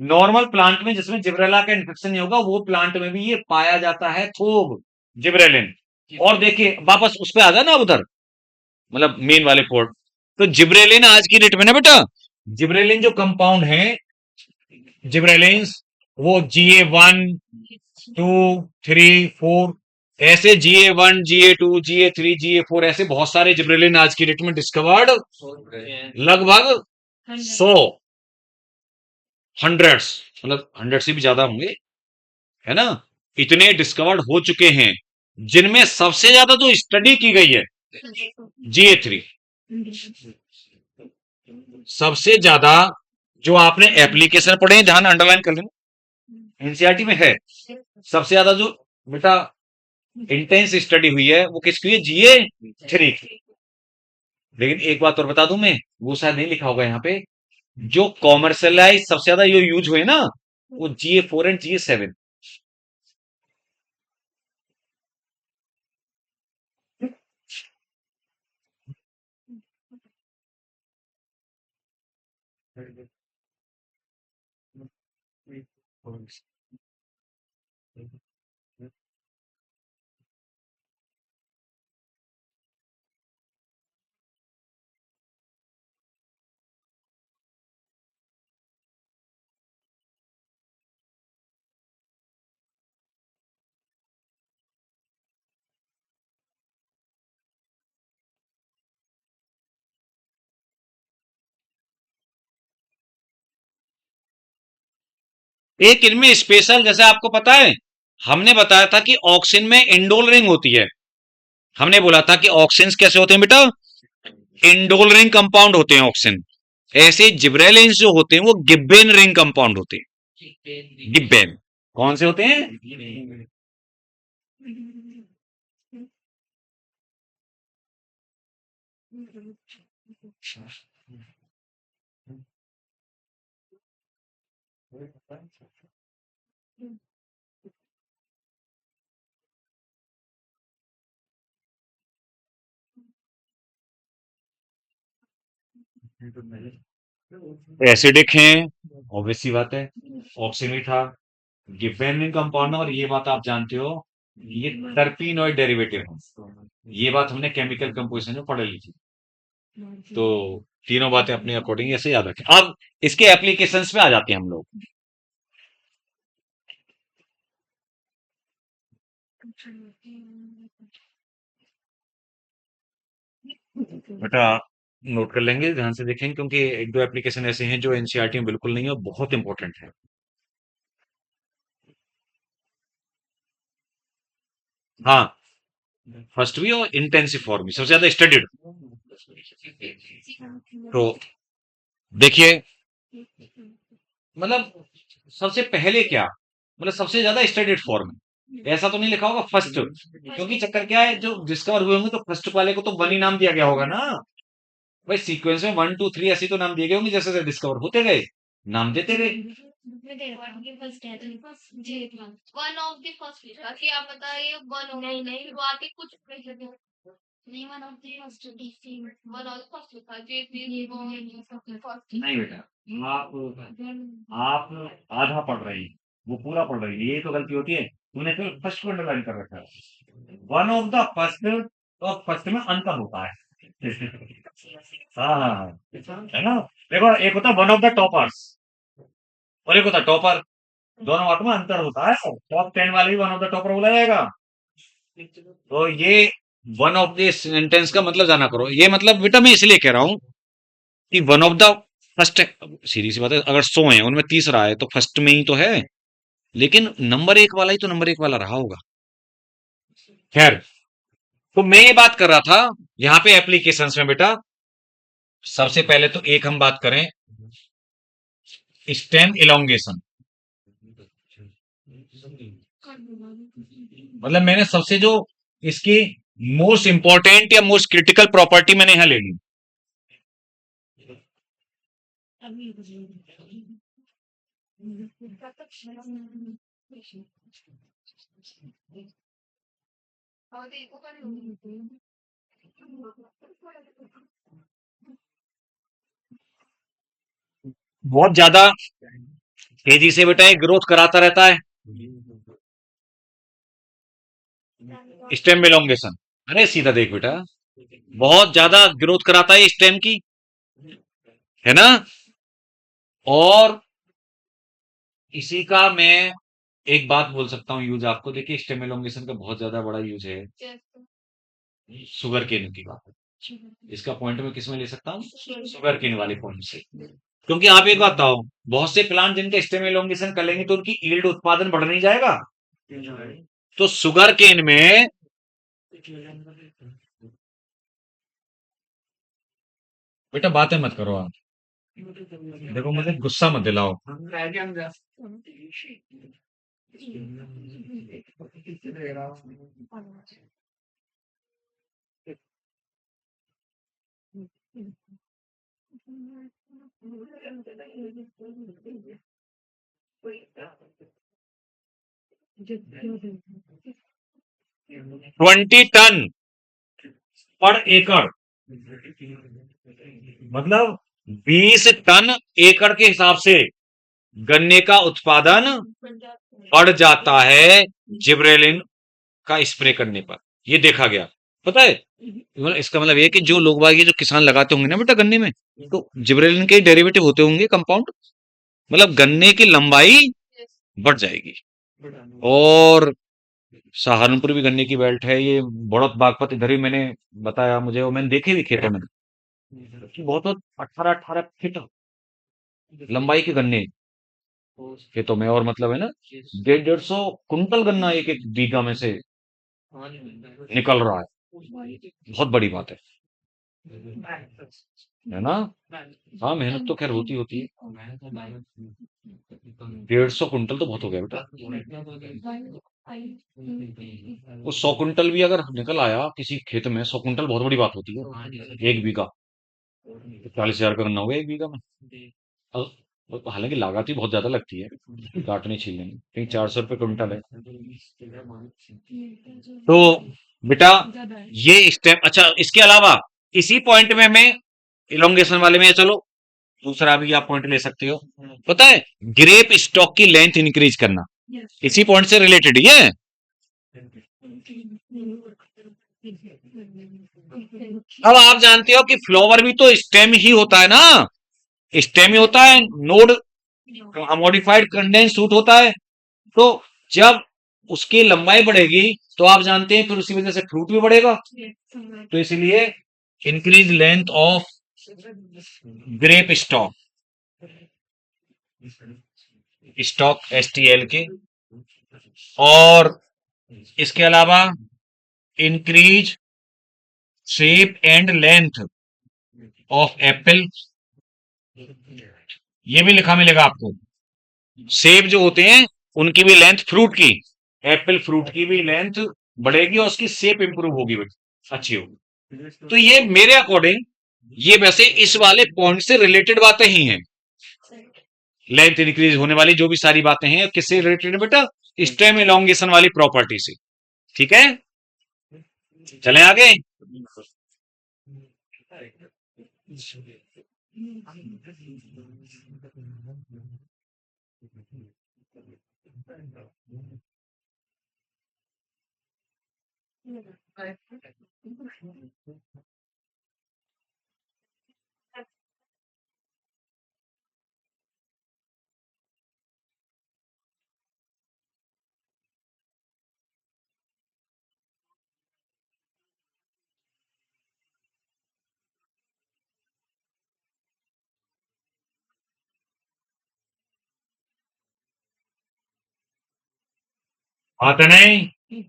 नॉर्मल प्लांट में जिसमें जिब्रेला का इन्फेक्शन नहीं होगा, वो प्लांट में भी ये पाया जाता है थोक जिब्रेलिन। और देखिए वापस उस पे आ जाए ना उधर, मतलब मेन वाले पोर्ट, तो जिब्रेलिन आज की डेट में ना बेटा, जिब्रेलिन जो कंपाउंड है जिब्रेलिन्स, वो GA1 2 3 4, ऐसे GA1 GA2 GA3 GA4 ऐसे बहुत सारे जिब्रेलिन आज की डेट में डिस्कवर्ड, लगभग 100, हंड्रेड्स, मतलब 100 से भी ज्यादा होंगे, है ना। इतने डिस्कवर्ड हो चुके हैं, जिनमें सबसे ज्यादा जो स्टडी की गई है GA3, सबसे ज्यादा जो आपने एप्लीकेशन पढ़े हैं, ध्यान अंडरलाइन कर लेना, एनसीईआरटी में है, सबसे ज्यादा जो बेटा इंटेंस स्टडी हुई है वो किसकी है, GA3 की। लेकिन एक बात और बता दूं मैं, वो शायद नहीं लिखा होगा यहाँ पे, जो कॉमर्शलाइज सबसे ज्यादा जो यूज हुए ना, वो GA4 एंड GA7। एक इनमें स्पेशल, जैसे आपको पता है, हमने बताया था कि ऑक्सिन में इंडोल रिंग होती है। हमने बोला था कि ऑक्सिन्स कैसे होते हैं बेटा, इंडोल रिंग कंपाउंड होते हैं ऑक्सिन। ऐसे जिब्रेलिन्स जो होते हैं वो गिब्बेन रिंग कंपाउंड होते हैं। गिब्बेन कौन से होते हैं, एसिडिक हैं, ऑब्वियस सी बात है, ऑक्सिन भी था, गिब्बेन रिंग कंपाउंड, और ये बात आप जानते हो, ये टर्पीनॉइड डेरिवेटिव है। ये बात हमने केमिकल कंपोजिशन में पढ़ ली थी। तो तीनों बातें अपने अकॉर्डिंग ऐसे याद रखें। अब इसके एप्लीकेशंस में आ जाते हैं हम लोग। बेटा नोट कर लेंगे, ध्यान से देखेंगे, क्योंकि एक दो एप्लीकेशन ऐसे हैं जो एनसीईआरटी में बिल्कुल नहीं है और बहुत इंपॉर्टेंट है। हाँ, फर्स्ट भी और इंटेंसिव फॉर्म भी सबसे ज्यादा स्टडीड। तो देखिए, मतलब सबसे पहले क्या, मतलब सबसे ज्यादा स्टडीड फॉर्म है, ऐसा तो नहीं लिखा होगा फर्स्ट, क्योंकि चक्कर क्या है, जो डिस्कवर हुए होंगे तो फर्स्ट वाले को तो वन ही नाम दिया गया होगा ना भाई, सीक्वेंस में 1 2 3 ऐसे तो नाम दिए गए होंगे, जैसे जैसे डिस्कवर होते गए नाम देते गए।
वन ऑफ द फर्स्ट लिखा कि आप बताइए, वन ऑफ नहीं नहीं शुरुआती कुछ नहीं, one of the first one of the first लिखा
नहीं बेटा, आप आधा पढ़ रही हैं, वो पूरा पढ़ रही है, ये तो गलती होती है, तूने तो फर्स्ट को अंडरलाइन कर रखा है। वन ऑफ द फर्स्ट, तो फर्स्ट में अंतर होता है। हाँ हाँ हाँ, है ना। देखो, एक होता है वन ऑफ द टॉपर्स और एक होता है टॉपर, दोनों बातों में अंतर होता है। टॉप 10 वाले भी वन ऑफ द टॉपर बोला जाएगा। तो ये वन ऑफ द सेंटेंस का मतलब जाना करो, ये मतलब बेटा मैं इसलिए कह रहा हूं कि वन ऑफ द फर्स्ट, सीधी सी बात है, अगर 100 है उनमें तीसरा है तो फर्स्ट में ही तो है, लेकिन नंबर एक वाला ही तो नंबर एक वाला रहा होगा। खैर, तो मैं ये बात कर रहा था यहाँ पे एप्लीकेशंस में बेटा, सबसे पहले तो एक हम बात करें, स्टेम इलोंगेशन। मतलब मैंने सबसे जो इसकी मोस्ट इंपॉर्टेंट या मोस्ट क्रिटिकल प्रॉपर्टी मैंने यहां ले ली। बहुत ज्यादा तेजी से बेटा ये ग्रोथ कराता रहता है, स्टेम इलोंगेशन। अरे सीधा देख बेटा, बहुत ज्यादा ग्रोथ कराता है स्टेम की, है ना। और इसी का मैं एक बात बोल सकता हूँ यूज आपको। देखिए स्टेम एलोंगेशन का बहुत ज्यादा बड़ा यूज है शुगर केन की बात है। इसका पॉइंट मैं किस में ले सकता हूँ? शुगर केन वाले पॉइंट से। क्योंकि आप एक बात बताओ, बहुत से प्लांट जिनका स्टेम एलोंगेशन कर लेंगे तो उनकी यील्ड उत्पादन बढ़ नहीं जाएगा। तो शुगर केन में बेटा बातें मत करो आप, देखो मुझे गुस्सा मत दिलाओ। 20 टन पर एकड़, मतलब 20 टन एकड़ के हिसाब से गन्ने का उत्पादन बढ़ जाता है जिब्रेलिन का स्प्रे करने पर। ये देखा गया, पता है। मतलब इसका मतलब ये है कि जो लोग बाग ये जो किसान लगाते होंगे ना बेटा गन्ने में, तो जिब्रेलिन के डेरिवेटिव होते होंगे कंपाउंड, मतलब गन्ने की लंबाई बढ़ जाएगी। और सहारनपुर भी गन्ने की बेल्ट है, ये बढ़त बागपत इधर ही मैंने बताया मुझे, और मैंने देखे भी खेतों में कि बहुत बहुत 18-18 फीट लंबाई के गन्ने खेतों में। और मतलब है ना 150-150 कुंटल गन्ना एक एक बीघा में से निकल रहा है। बहुत बड़ी बात है ना। हाँ मेहनत तो खैर होती होती है। 150 कुंटल तो बहुत हो गया बेटा। वो 100 कुंटल भी अगर निकल आया किसी खेत में, 100 कुंटल बहुत बड़ी बात होती है एक बीघा। 40,000 का गन्ना हो गया एक बीघा में। हालांकि लागत ही बहुत ज्यादा लगती है काटने छीलने में, कहीं 400 रुपये कुंटल है। तो बेटा ये स्टेप, अच्छा इसके अलावा इसी पॉइंट में मैं इलोंगेशन वाले में, चलो दूसरा भी आप पॉइंट ले सकते हो। पता है ग्रेप स्टॉक की लेंथ इंक्रीज करना इसी पॉइंट से रिलेटेड ही है। अब आप जानते हो कि फ्लावर भी तो स्टेम ही होता है ना, स्टेम ही होता है, नोड मॉडिफाइड कंडेंस शूट होता है। तो जब उसकी लंबाई बढ़ेगी तो आप जानते हैं फिर उसी वजह से फ्रूट भी बढ़ेगा। तो इसलिए increase length of grape stock, stock STL के। और इसके अलावा increase shape and length of Apple, ये भी लिखा मिलेगा आपको। सेब जो होते हैं उनकी भी लेंथ, फ्रूट की, एप्पल फ्रूट की भी लेंथ बढ़ेगी और उसकी शेप इंप्रूव होगी बेटा, अच्छी होगी। तो ये मेरे अकॉर्डिंग ये वैसे इस वाले पॉइंट से रिलेटेड बातें ही हैं। लेंथ इंक्रीज होने वाली जो भी सारी बातें हैं किससे रिलेटेड है बेटा? स्टेम एलोंगेशन वाली प्रॉपर्टी से। ठीक है, चलें आगे। बात है नहीं,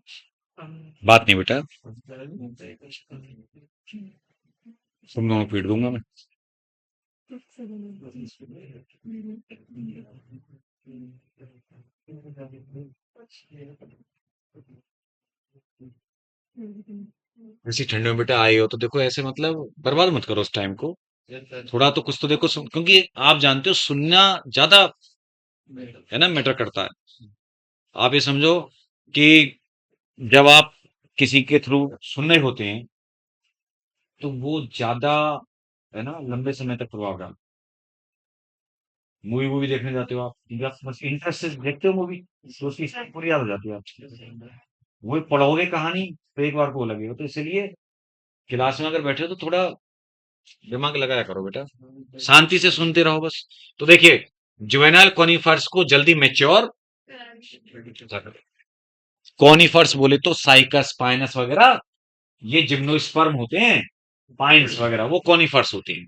बात नहीं बेटा, तुम दोनों पीट दूंगा मैं। ऐसी ठंड में बेटा आए हो तो देखो ऐसे मतलब बर्बाद मत करो उस टाइम को, थोड़ा तो कुछ तो देखो क्योंकि आप जानते हो सुनना ज्यादा है ना मैटर करता है। आप ये समझो कि जब आप किसी के थ्रू सुन रहे होते हैं तो वो ज्यादा है ना लंबे समय तक प्रभाव डालता है। मूवी वूवी देखने जाते हो आप, जब बस इंटरेस्ट से देखते हो मूवी तो उसकी स्टोरी पूरी याद हो जाती है आपको। वो पढ़ोगे कहानी तो एक बार को वो लगेगा। तो इसलिए क्लास में अगर बैठे हो तो थोड़ा दिमाग लगाया करो बेटा, शांति से सुनते रहो बस। तो देखिए जुवेनाइल कॉनिफर्स को जल्दी मेच्योर, कॉनिफर्स बोले तो साइकस, पाइनस वगैरह, ये जिम्नोस्पर्म होते हैं, पाइन्स वगैरह वो कॉनिफर्स होते हैं।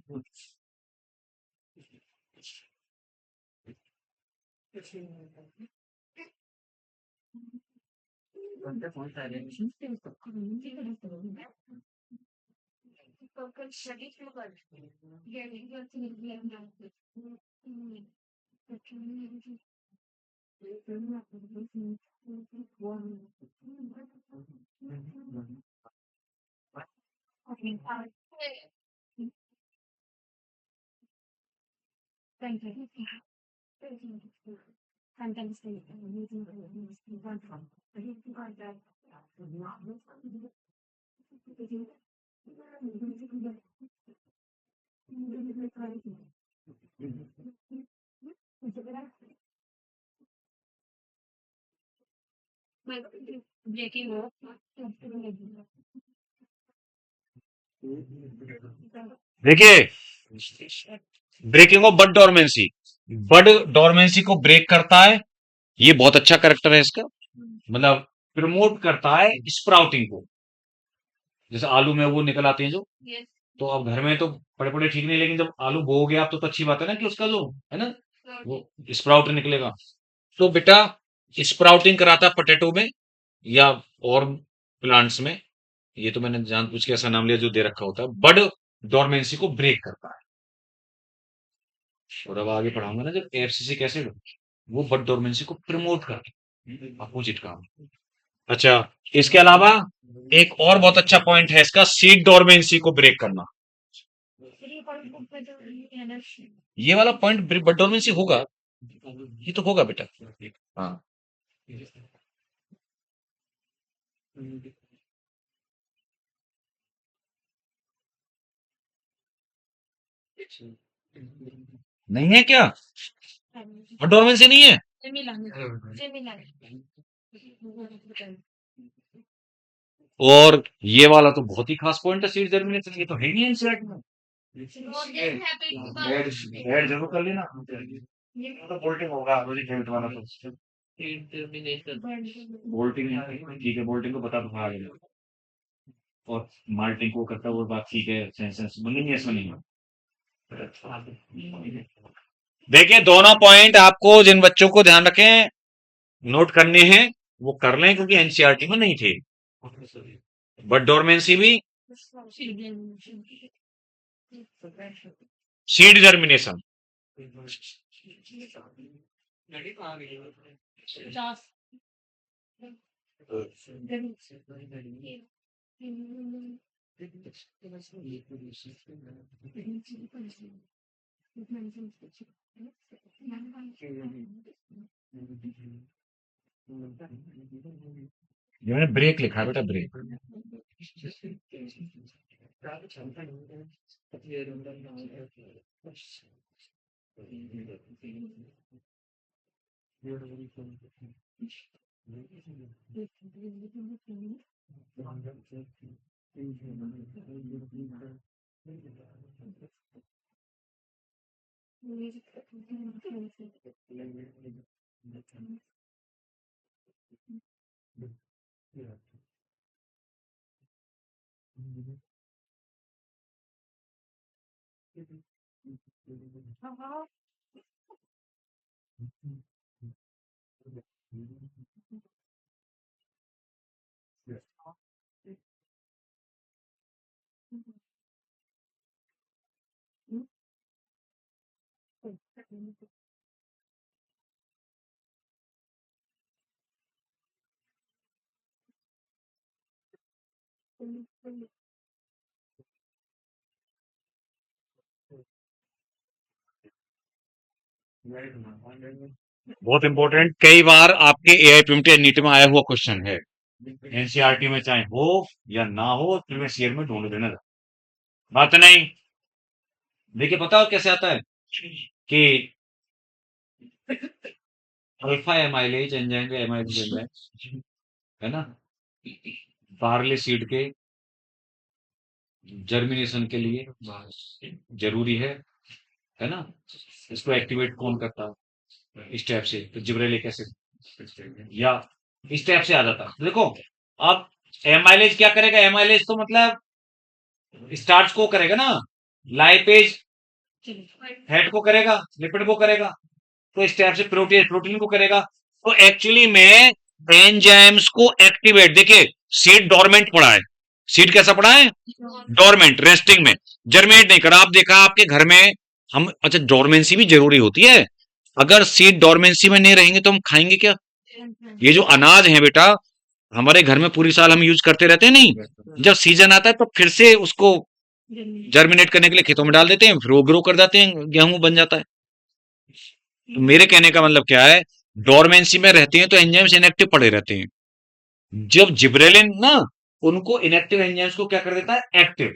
देखिए, breaking of bud dormancy, bud dormancy को ब्रेक करता है, ये बहुत अच्छा करेक्टर है इसका, मतलब प्रमोट करता है स्प्राउटिंग को। जैसे आलू में वो निकल आते हैं जो, तो अब घर में तो बड़े बड़े ठीक नहीं, लेकिन जब आलू बोओगे आप तो अच्छी बात है ना कि उसका जो है ना वो स्प्राउट निकलेगा। तो बेटा स्प्राउटिंग कराता पोटैटो में या और प्लांट्स में, ये तो मैंने जानबूझ के ऐसा नाम लिया जो दे रखा होता है, बड डोरमेंसी को ब्रेक करता है। और अब आगे पढ़ाऊंगा ना जब एफसीसी कैसे वो बड डोरमेंसी को प्रमोट करता है, अपोजिट काम। अच्छा, इसके अलावा एक और बहुत अच्छा पॉइंट है इसका, सीड डोरमेंसी को ब्रेक करना। ये वाला पॉइंट बड डोरमेंसी होगा, ये तो होगा बेटा। हाँ, नहीं है क्या? बड डोरमेंसी नहीं है? और ये वाला तो बहुत ही खास पॉइंट है, सीड जर्मिनेशन, ये तो है ही नहीं एनसीईआरटी में। ऐड ऐड जरूर कर लेना, ये तो बोल्टिंग होगा लॉजिक लिमिट वाला तो, बोल्टिंग ठीक है, बोल्टिंग को बता दूंगा आगे, और मार्टिंग को करता वो बात ठीक है, सेंसेस नहीं ऐसा नहीं है। देखिए दोनों पॉइंट आपको जिन बच्चों को ध्यान रखें नोट करने हैं वो कर लें, क्योंकि एनसीईआरटी में नहीं थे। बट डोरमेंसी भी, सीड जर्मिनेशन, मैंने ब्रेक लिखा है बेटा, ब्रेक। बहुत इंपॉर्टेंट, कई बार आपके एआईपीएमटी नीट में आया हुआ क्वेश्चन है, एनसीईआरटी में चाहे हो या ना हो प्रीवियस ईयर में ढूंढ देना, बात नहीं। देखिए पता हो कैसे आता है कि अल्फा एमाइलेज एंजाइम का एमाइलेज एंजाइम है ना, बार्ले सीड के जर्मिनेशन के लिए जरूरी है, है ना? इसको एक्टिवेट कौन करता है? इस टाइप से, तो जिब्रेलिक एसिड या इस टाइप से आ जाता। देखो, अब एमाइलेज क्या करेगा? एमाइलेज तो मतलब स्टार्च को करेगा ना, लाइपेज फैट को करेगा, लिपिड को करेगा, तो इस टाइप से प्रोटीन प्रोटीन को करेगा। तो एक्चुअली में एंजाइम्स को एक्टिवेट, देखिए सीड डोरमेंट पड़ा है, सीड कैसा पड़ा है? डोरमेंट, रेस्टिंग में, जर्मिनेट नहीं करा। आप देखा आपके घर में हम, अच्छा डोरमेंसी भी जरूरी होती है। अगर सीड डोरमेंसी में नहीं रहेंगे तो हम खाएंगे क्या? ये जो अनाज है बेटा, हमारे घर में पूरी साल हम यूज करते रहते हैं नहीं, जब सीजन आता है तो फिर से उसको जर्मिनेट करने के लिए खेतों में डाल देते हैं, फिर वो ग्रो कर जाते हैं, गेहूं बन जाता है। तो मेरे कहने का मतलब क्या है, डोरमेंसी में रहते हैं तो एंजाइम्स इनएक्टिव पड़े रहते हैं। जब जिब्रेलिन ना उनको इनएक्टिव एंजाइम्स को क्या कर देता है? एक्टिव।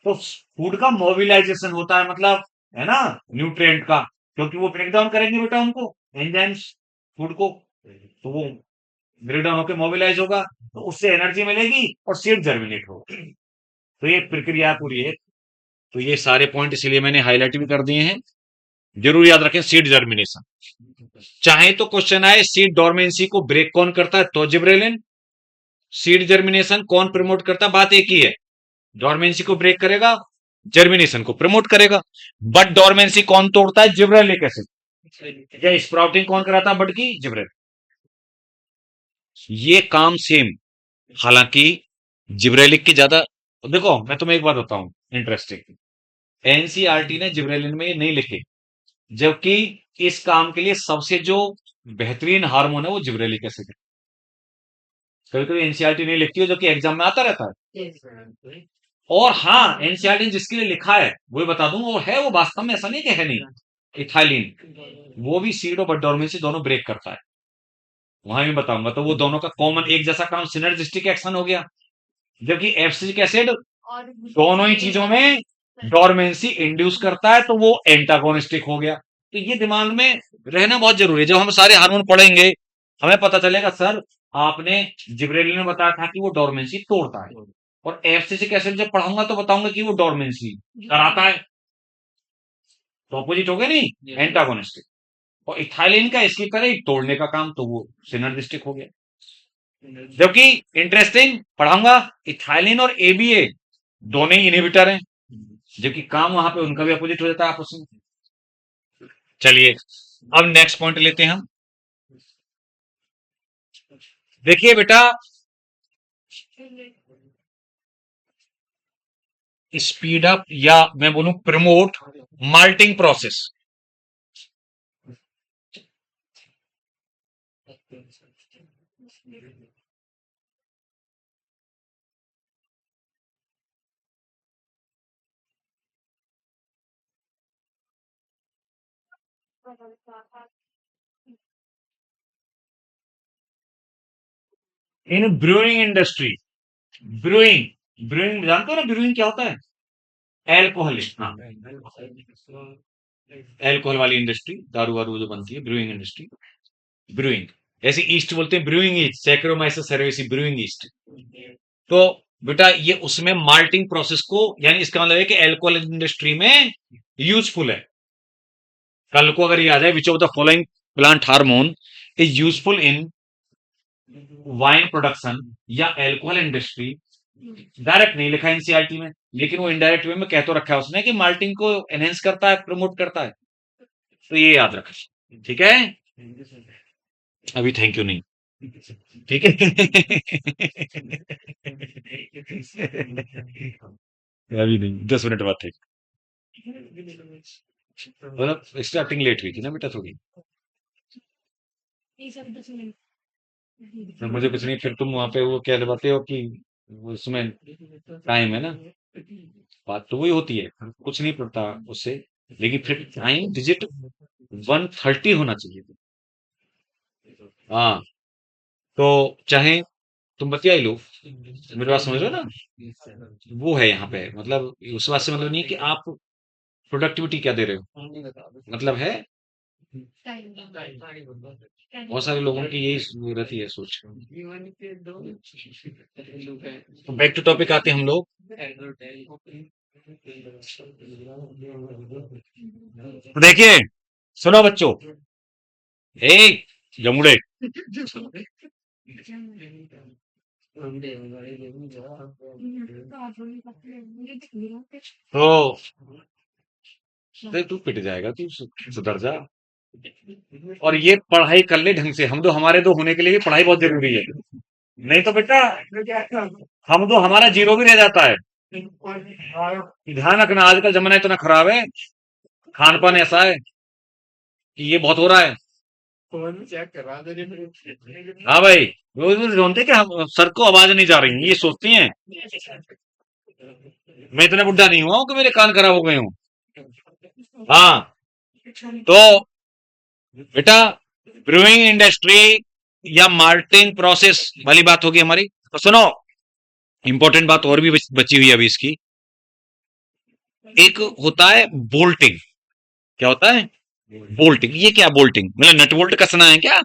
तो फूड का मोबिलाइजेशन होता है, मतलब है ना, न्यूट्रिएंट का, क्योंकि वो ब्रेक डाउन करेंगे बेटा उनको, एंजाइम्स, फूड को, तो वो ब्रेक डाउन होकर मोबिलाइज होगा, तो उससे एनर्जी मिलेगी और सीड जर्मिनेट होगा। तो ये प्रक्रिया पूरी है। तो ये सारे पॉइंट इसीलिए मैंने हाईलाइट भी कर दिए हैं, जरूर याद रखें। सीड जर्मिनेशन, चाहे तो क्वेश्चन आए सीड डोरमेंसी को ब्रेक कौन करता है, तो जिब्रेलिन। सीड जर्मिनेशन कौन प्रमोट करता है, बात एक ही है, डोरमेंसी को ब्रेक करेगा, जर्मिनेशन को प्रमोट करेगा। बट डोरमेंसी कौन तोड़ता है? Gibberellic acid. या स्प्राउटिंग कौन कराता है बट की? जिब्रेलिक। ये काम सेम, हालांकि जिब्रेलिक की ज्यादा, देखो मैं तुम्हें एक बात बताऊं इंटरेस्टिंग, एनसीईआरटी ने जिब्रेलिन में ये नहीं लिखे, जबकि इस काम के लिए सबसे जो बेहतरीन हार्मोन है वो जिब्रेलिक एसिड है। कभी कभी एनसीईआरटी नहीं लिखती है, जो कि एग्जाम में आता रहता है। और हाँ, एनसीईआरटी जिसके लिए लिखा है वो बता दूं, वो है, वो वास्तव में ऐसा नहीं कि है नहीं, इथाइलिन, वो भी सीड और डोरमेंसी दोनों ब्रेक करता है, वहां भी बताऊंगा। तो वो दोनों का कॉमन एक जैसा काम, सिनर्जिस्टिक एक्शन हो गया। जबकि एब्सिसिक एसिड
और
दोनों ही चीजों में डोरमेंसी इंड्यूस करता है, तो वो एंटागोनिस्टिक हो गया। तो ये दिमाग में रहना बहुत जरूरी है। जब हम सारे हार्मोन पढ़ेंगे हमें पता चलेगा सर आपने जिब्रेलिन में बताया था कि वो डोरमेंसी तोड़ता है, और एब्सिसिक एसिड जब पढ़ाऊंगा तो बताऊंगा कि वो डोरमेंसी कराता है। तो अपोजिट हो गया नहीं, एंटागोनिस्टिक। और इथाइलिन का इसकी तरह ही तोड़ने का काम, तो वो सिनर्जिस्टिक हो गया। जबकि इंटरेस्टिंग पढ़ाऊंगा, इथाइलिन और एबीए दोनों ही इनहिबिटर हैं, जबकि काम वहां पे उनका भी अपोजिट हो जाता है आपस में। चलिए अब नेक्स्ट पॉइंट लेते हैं हम। देखिए बेटा, स्पीड अप या मैं बोलूं प्रमोट माल्टिंग प्रोसेस। इन ब्रूइंग इंडस्ट्री, ब्रूइंग, ब्रूइंग जानते हो ना, ब्रूइंग क्या होता है? एल्कोहल, हाँ, एल्कोहल वाली इंडस्ट्री, दारू वारू जो बनती है, ब्रूइंग इंडस्ट्री, ब्रूइंग। ऐसे ईस्ट बोलते हैं, ब्रूइंग ईस्ट, सैक्रोमाइसस सर्वेसी, ब्रूइंग ईस्ट। तो बेटा ये उसमें माल्टिंग प्रोसेस को, यानी इसका मतलब है कि एल्कोहल इंडस्ट्री में यूजफुल है। कल को अगर ये आ जाए, which of the following plant hormone is useful in wine production या एल्कोहल इंडस्ट्री, डायरेक्ट नहीं लिखा एनसीईआरटी में, लेकिन वो इनडायरेक्ट वे में कह तो रखा है उसने कि माल्टिंग को एनहेंस करता है, प्रमोट करता है। तो ये याद रखें, ठीक है? अभी थैंक यू नहीं, ठीक है? अभी नहीं, 10 मिनट बाद थे, मतलब स्टार्टिंग लेट हुई थी ना बेटा थोड़ी। तो मुझे कुछ नहीं, फिर तुम वहां पे वो क्या दबाते हो कि उसमें टाइम है ना, बात तो वही होती है, कुछ नहीं पड़ता उससे, लेकिन फिर टाइम डिजिट 130 होना चाहिए। हाँ, तो चाहे तुम बतिया ही लो, मेरी बात समझ रहे हो ना, वो है यहाँ पे, मतलब उस बात से मतलब नहीं है कि आप प्रोडक्टिविटी क्या दे रहे हो, मतलब है बहुत सारे लोगों की यही रहती है सोच। तो बैक टू टॉपिक आते हैं हम लोग। तो देखिए, सुनो बच्चों, ए जमुड़े, तो तू पिट जाएगा, तू सुधर जा। और ये पढ़ाई कर ले ढंग से, हम तो हमारे दो होने के लिए भी पढ़ाई बहुत जरूरी है, नहीं तो बेटा हम तो हमारा जीरो भी रह जाता है। ध्यान रखना, आजकल जमाना इतना खराब है, खान पान ऐसा है कि ये बहुत हो रहा है। हाँ भाई, रोज रोज ढूंढते कि हम सर को आवाज नहीं जा रही, ये सोचती हैं मैं इतना बुढ़ा नहीं हुआ हूं कि मेरे कान खराब हो गए हूँ। हाँ, तो बेटा ब्रूइंग इंडस्ट्री या मार्टिंग प्रोसेस वाली बात होगी हमारी। तो सुनो, इंपॉर्टेंट बात और भी बची हुई है अभी इसकी। एक होता है बोल्टिंग। क्या होता है? बोल्टिंग। ये क्या बोल्टिंग, मतलब नट बोल्ट कसना है क्या?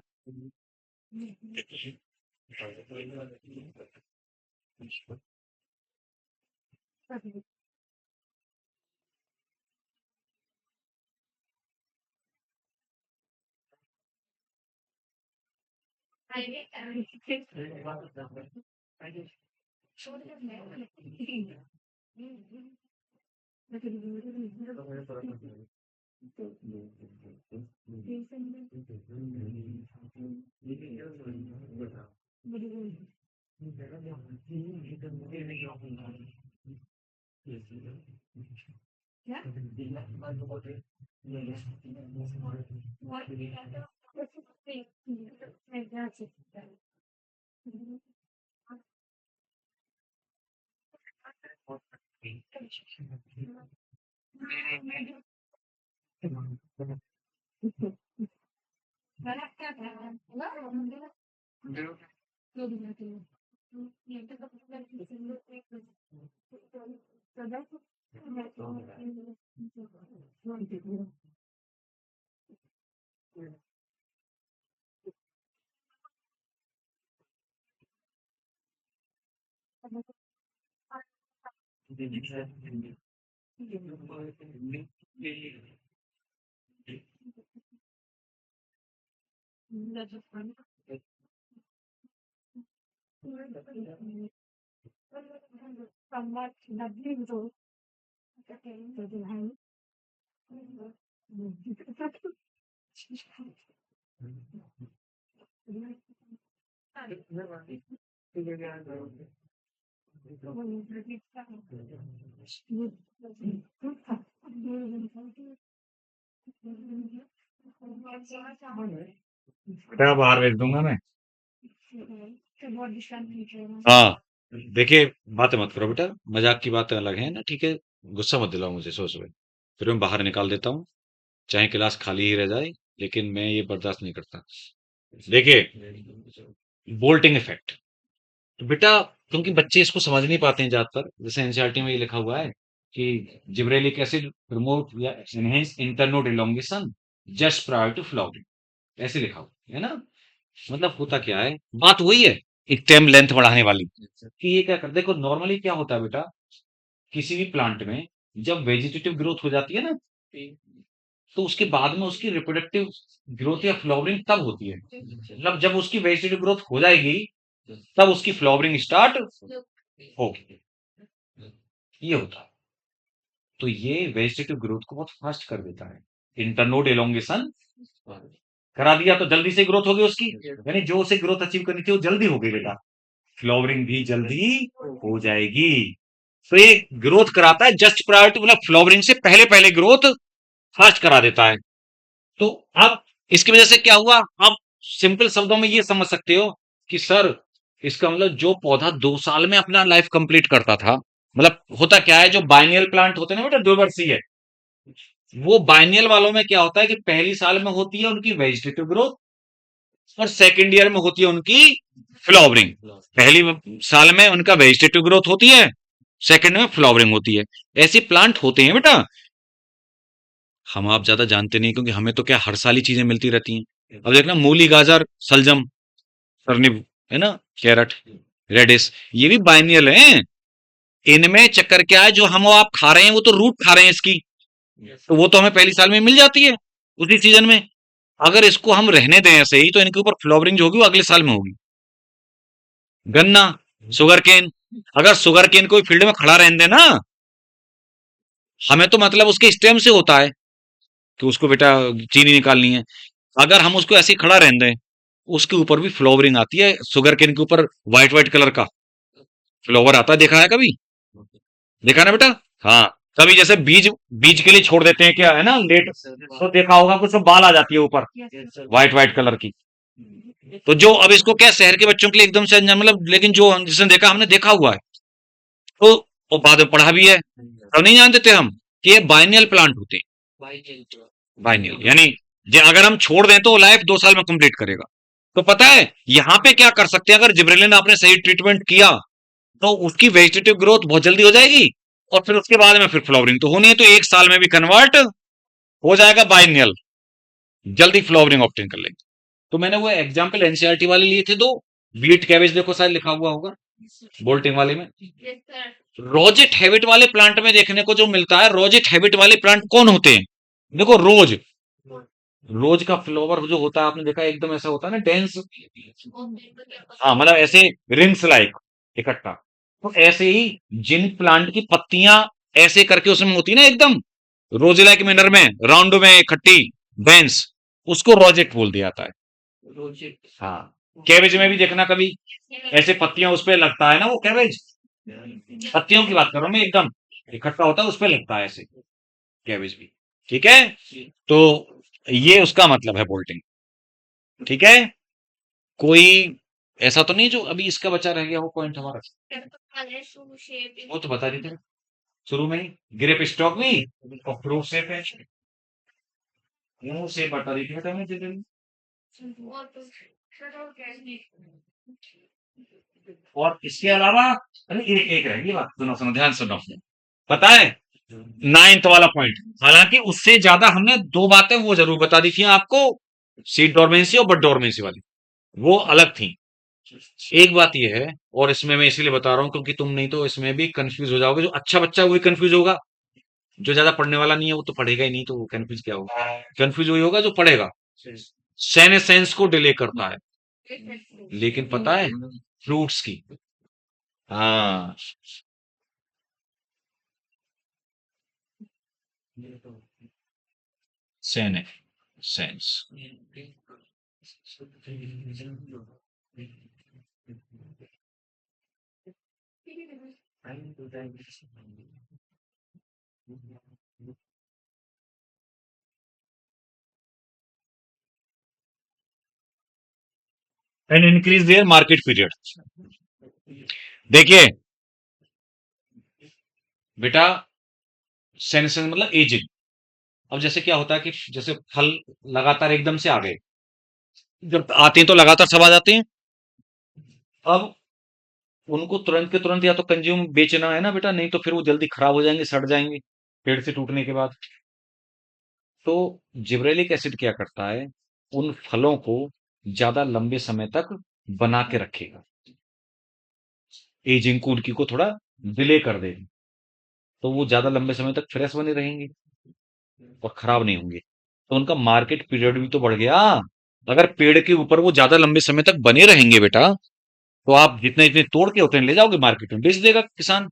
बेटा बाहर भेज दूंगा मैं। हाँ, देखिए, बातें मत करो बेटा, मजाक की बातें अलग है ना, ठीक है? गुस्सा मत दिलाओ मुझे सोच में, फिर मैं बाहर निकाल देता हूँ, चाहे क्लास खाली ही रह जाए, लेकिन मैं ये बर्दाश्त नहीं करता। देखिए, बोल्टिंग इफेक्ट, तो बेटा क्योंकि बच्चे इसको समझ नहीं पाते हैं ज्यादातर, जैसे एनसीईआरटी में ये लिखा हुआ है कि जिब्रेलिक एसिड प्रमोट या enhance internode elongation just prior to flowering, ऐसे लिखा हुआ है ना। मतलब होता क्या है, बात वही है, एक टेम लेंथ बढ़ाने वाली, कि ये क्या कर, देखो नॉर्मली क्या होता है बेटा, किसी भी प्लांट में जब वेजिटेटिव ग्रोथ हो जाती है ना, तो उसके बाद में उसकी रिप्रोडक्टिव ग्रोथ या फ्लावरिंग तब होती है, मतलब जब उसकी वेजिटेटिव ग्रोथ हो जाएगी तब उसकी फ्लावरिंग स्टार्ट होगी, ये होता है। तो ये वेजिटेटिव ग्रोथ को बहुत फास्ट कर देता है, इंटरनोड एलोंगेशन करा दिया तो जल्दी से ग्रोथ होगी उसकी, यानी जो उसे ग्रोथ अचीव करनी थी वो जल्दी हो गई बेटा, फ्लावरिंग भी जल्दी हो जाएगी। तो ये ग्रोथ कराता है जस्ट प्रायर टू, मतलब फ्लावरिंग से पहले पहले ग्रोथ फास्ट करा देता है। तो अब इसकी वजह से क्या हुआ, आप सिंपल शब्दों में ये समझ सकते हो कि सर इसका मतलब जो पौधा 2 साल में अपना लाइफ कंप्लीट करता था, मतलब होता क्या है, जो बाइनियल प्लांट होते हैं ना बेटा, द्विवर्षीय, वो बाइनियल वालों में क्या होता है कि पहली साल में होती है उनकी वेजिटेटिव ग्रोथ और सेकेंड ईयर में होती है उनकी फ्लावरिंग। पहली साल में उनका वेजिटेटिव ग्रोथ होती है, सेकंड में फ्लावरिंग होती है। ऐसे प्लांट होते हैं बेटा, हम आप ज्यादा जानते नहीं क्योंकि हमें तो क्या हर साल ही चीजें मिलती रहती हैं। अब देखना, मूली, गाजर, सलजम, टर्निप, है ना, कैरेट, रेडिस, ये भी बाइनियल हैं, इनमें चक्कर क्या है, जो हम और आप खा रहे हैं वो तो रूट खा रहे हैं इसकी, तो वो तो हमें पहली साल में मिल जाती है उसी सीजन में। अगर इसको हम रहने दें ऐसे ही, तो इनके ऊपर फ्लावरिंग जो होगी वो अगले साल में होगी। गन्ना, शुगर केन, अगर शुगर केन कोई फील्ड में खड़ा रहने देना, हमें तो मतलब उसके स्टेम से होता है कि उसको बेटा चीनी निकालनी है। अगर हम उसको ऐसे ही खड़ा रहने दें, उसके ऊपर भी फ्लावरिंग आती है, शुगर केन के ऊपर व्हाइट व्हाइट कलर का फ्लावर आता है, देखा है कभी? देखा ना बेटा? हाँ। कभी जैसे बीज बीज के लिए छोड़ देते हैं क्या, है ना, लेट, तो देखा होगा कुछ बाल आ जाती है ऊपर व्हाइट व्हाइट कलर की। तो जो अब इसको क्या शहर के बच्चों के लिए एकदम से अनजान, मतलब, लेकिन जो जिसने देखा, हमने देखा हुआ है, तो वो बाद में पढ़ा भी है, तब नहीं जानते थे हम कि ये बाइनियल प्लांट होते हैं। बाइनियल यानी अगर हम छोड़ दें तो लाइफ 2 साल में कंप्लीट करेगा। तो पता है यहाँ पे क्या कर सकते हैं, अगर जिब्रेलिन आपने सही ट्रीटमेंट किया, तो उसकी वेजिटेटिव ग्रोथ बहुत जल्दी हो जाएगी, और फिर उसके बाद में फिर फ्लावरिंग तो होनी है, तो 1 साल में भी कन्वर्ट हो जाएगा बाइनियल, जल्दी फ्लावरिंग ऑप्टेन कर लेंगे। तो मैंने वो एग्जाम्पल एनसीईआरटी वाले लिए थे, दो। बीट कैबेज देखो शायद लिखा हुआ होगा बोल्टिंग वाले में।
Yes, sir.
रोजेट हैबिट वाले प्लांट में देखने को जो मिलता है, रोजेट हैबिट वाले प्लांट कौन होते हैं? देखो, रोज, रोज का फ्लावर जो होता है आपने देखा है, एकदम ऐसा होता है ना, डेंस। हाँ, मतलब ऐसे रिंग्स लाइक इकट्ठा। तो ऐसे ही जिन प्लांट की पत्तियां ऐसे करके उसमें होती है ना, एकदम रोज लाइक मैनर में, राउंड में इकट्ठी, डेंस, उसको रोजेट बोल दिया जाता है। हाँ। कैबेज में भी देखना कभी ऐसे पत्तियां उस पे लगता है ना, वो कैबेज, पत्तियों की बात कर रहा हूं मैं, एकदम इकट्ठा होता है उस पे लगता है ऐसे, कैबेज भी। ठीक है, तो ये उसका मतलब है बोल्टिंग। ठीक है, कोई ऐसा तो नहीं जो अभी इसका बचा रह गया वो पॉइंट हमारा? वो तो बता देते शुरू में ही, ग्रेप स्टॉक भी और फ्रूट शेप है, से बता दी थी बेटा मैं detail में। और इसके अलावा, अरे एक एक रहेगी बात, सुनो सुनो ध्यान सुनो, पता है, 9th वाला पॉइंट, हालांकि उससे ज्यादा हमने दो बातें वो जरूर बता दी थी आपको, सीड डोरमेंसी और बड डोरमेंसी वाली, वो अलग थी। एक बात ये है, और इसमें मैं इसीलिए बता रहा हूं क्योंकि तुम नहीं तो इसमें भी कंफ्यूज हो जाओगे, जो अच्छा बच्चा है वही कंफ्यूज होगा, जो ज्यादा पढ़ने वाला नहीं है वो तो पढ़ेगा ही नहीं, तो वो कंफ्यूज क्या होगा? कंफ्यूज वही होगा जो पढ़ेगा। सेनेसेंस को डिले करता है, लेकिन पता है फ्रूट्स की, हाँ, सेने sense, and increase their market period. देखिए बेटा, सेनेसेंस मतलब एजिंग। अब जैसे क्या होता है कि जैसे फल लगातार एकदम से आ गए, जब आते हैं तो लगातार सब आ जाते हैं, अब उनको तुरंत के तुरंत या तो कंज्यूम बेचना है ना बेटा, नहीं तो फिर वो जल्दी खराब हो जाएंगे, सड़ जाएंगे पेड़ से टूटने के बाद। तो जिब्रेलिक एसिड क्या करता है, उन फलों को ज्यादा लंबे समय तक बना के रखेगा, एजिंग को उनकी को थोड़ा डिले कर देगा, तो वो ज्यादा लंबे समय तक फ्रेश बने रहेंगे और खराब नहीं होंगे, तो उनका मार्केट पीरियड भी तो बढ़ गया। अगर पेड़ के ऊपर वो ज्यादा लंबे समय तक बने रहेंगे बेटा, तो आप जितने जितने तोड़ के उतने ले जाओगे मार्केट में, बेच देगा किसान,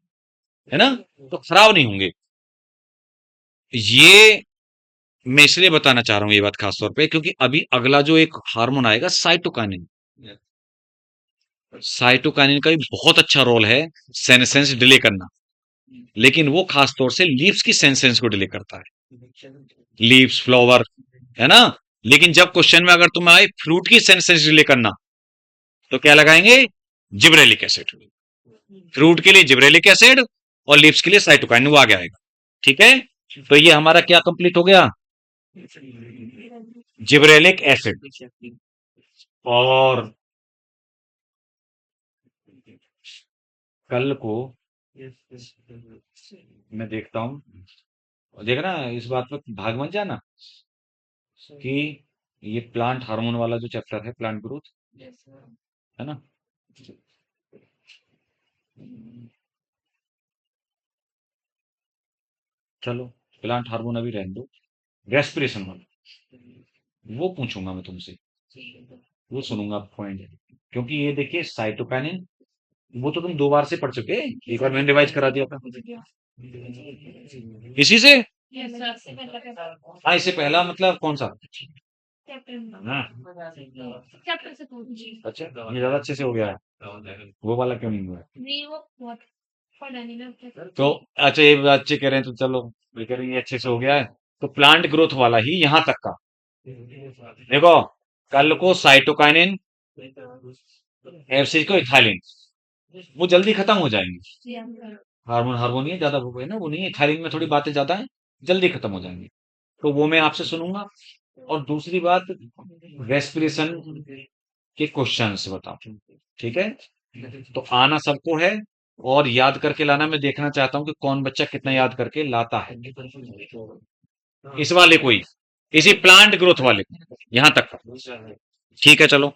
है ना, तो खराब नहीं होंगे। ये मैं इसलिए बताना चाह रहा हूं ये बात खास तौर पे, क्योंकि अभी अगला जो एक हार्मोन आएगा साइटोकाइनिन, साइटोकाइनिन का भी बहुत अच्छा रोल है सेनेसेंस डिले करना, लेकिन वो खास तौर से लीव्स की सेनेसेंस को डिले करता है, लीव्स फ्लावर, है ना। लेकिन जब क्वेश्चन में अगर तुम आए फ्रूट की सेनेसेंस डिले करना, तो क्या लगाएंगे? जिब्रेलिक एसिड, फ्रूट के लिए जिब्रेलिक एसिड और लीव्स के लिए साइटोकाइनिन, वो आगे आएगा। ठीक है, तो ये हमारा क्या कंप्लीट हो गया, जिब्रेलिक एसिड। और कल को मैं देखता हूं, और देखना इस बात पे भाग मत जाना कि ये प्लांट हार्मोन वाला जो चैप्टर है, प्लांट ग्रोथ, है ना, चलो प्लांट हार्मोन अभी रहने दो, रेस्पिरेशन वाला वो पूछूंगा मैं तुमसे, वो सुनूंगा पॉइंट, क्योंकि ये देखिए साइटोकाइनिन वो तो तुम 2 बार से पढ़ चुके, एक बार मैंने रिवाइज करा दिया था इसी से। हाँ, इससे पहला मतलब कौन सा? हाँ,
चैप्टर से पूछिए।
अच्छा ये ज्यादा अच्छे से हो गया है, वो वाला क्यों नहीं हुआ है?
नहीं वो बहुत पढ़ा नहीं ना
तो अच्छा ये अच्छे कह रहे हैं तो चलो, ये कह रहे हैं ये अच्छे से हो गया है, तो प्लांट ग्रोथ वाला ही यहाँ तक का देखो, कल को साइटोकाइनिन, एफसी को इथाइलिन, वो जल्दी खत्म हो जाएंगे। हार्मोन हार्मोन ही है, ज्यादा वो है ना, वो नहीं है, इथाइलिन में थोड़ी बातें ज्यादा है, जल्दी खत्म हो जाएंगी, तो वो मैं आपसे सुनूंगा। और दूसरी बात, रेस्पिरेशन के क्वेश्चंस बताओ, ठीक है? तो आना सबको है, और याद करके लाना, मैं देखना चाहता हूँ कि कौन बच्चा कितना याद करके लाता है इस वाले को ही, इसी प्लांट ग्रोथ वाले को, यहां तक का। ठीक है चलो।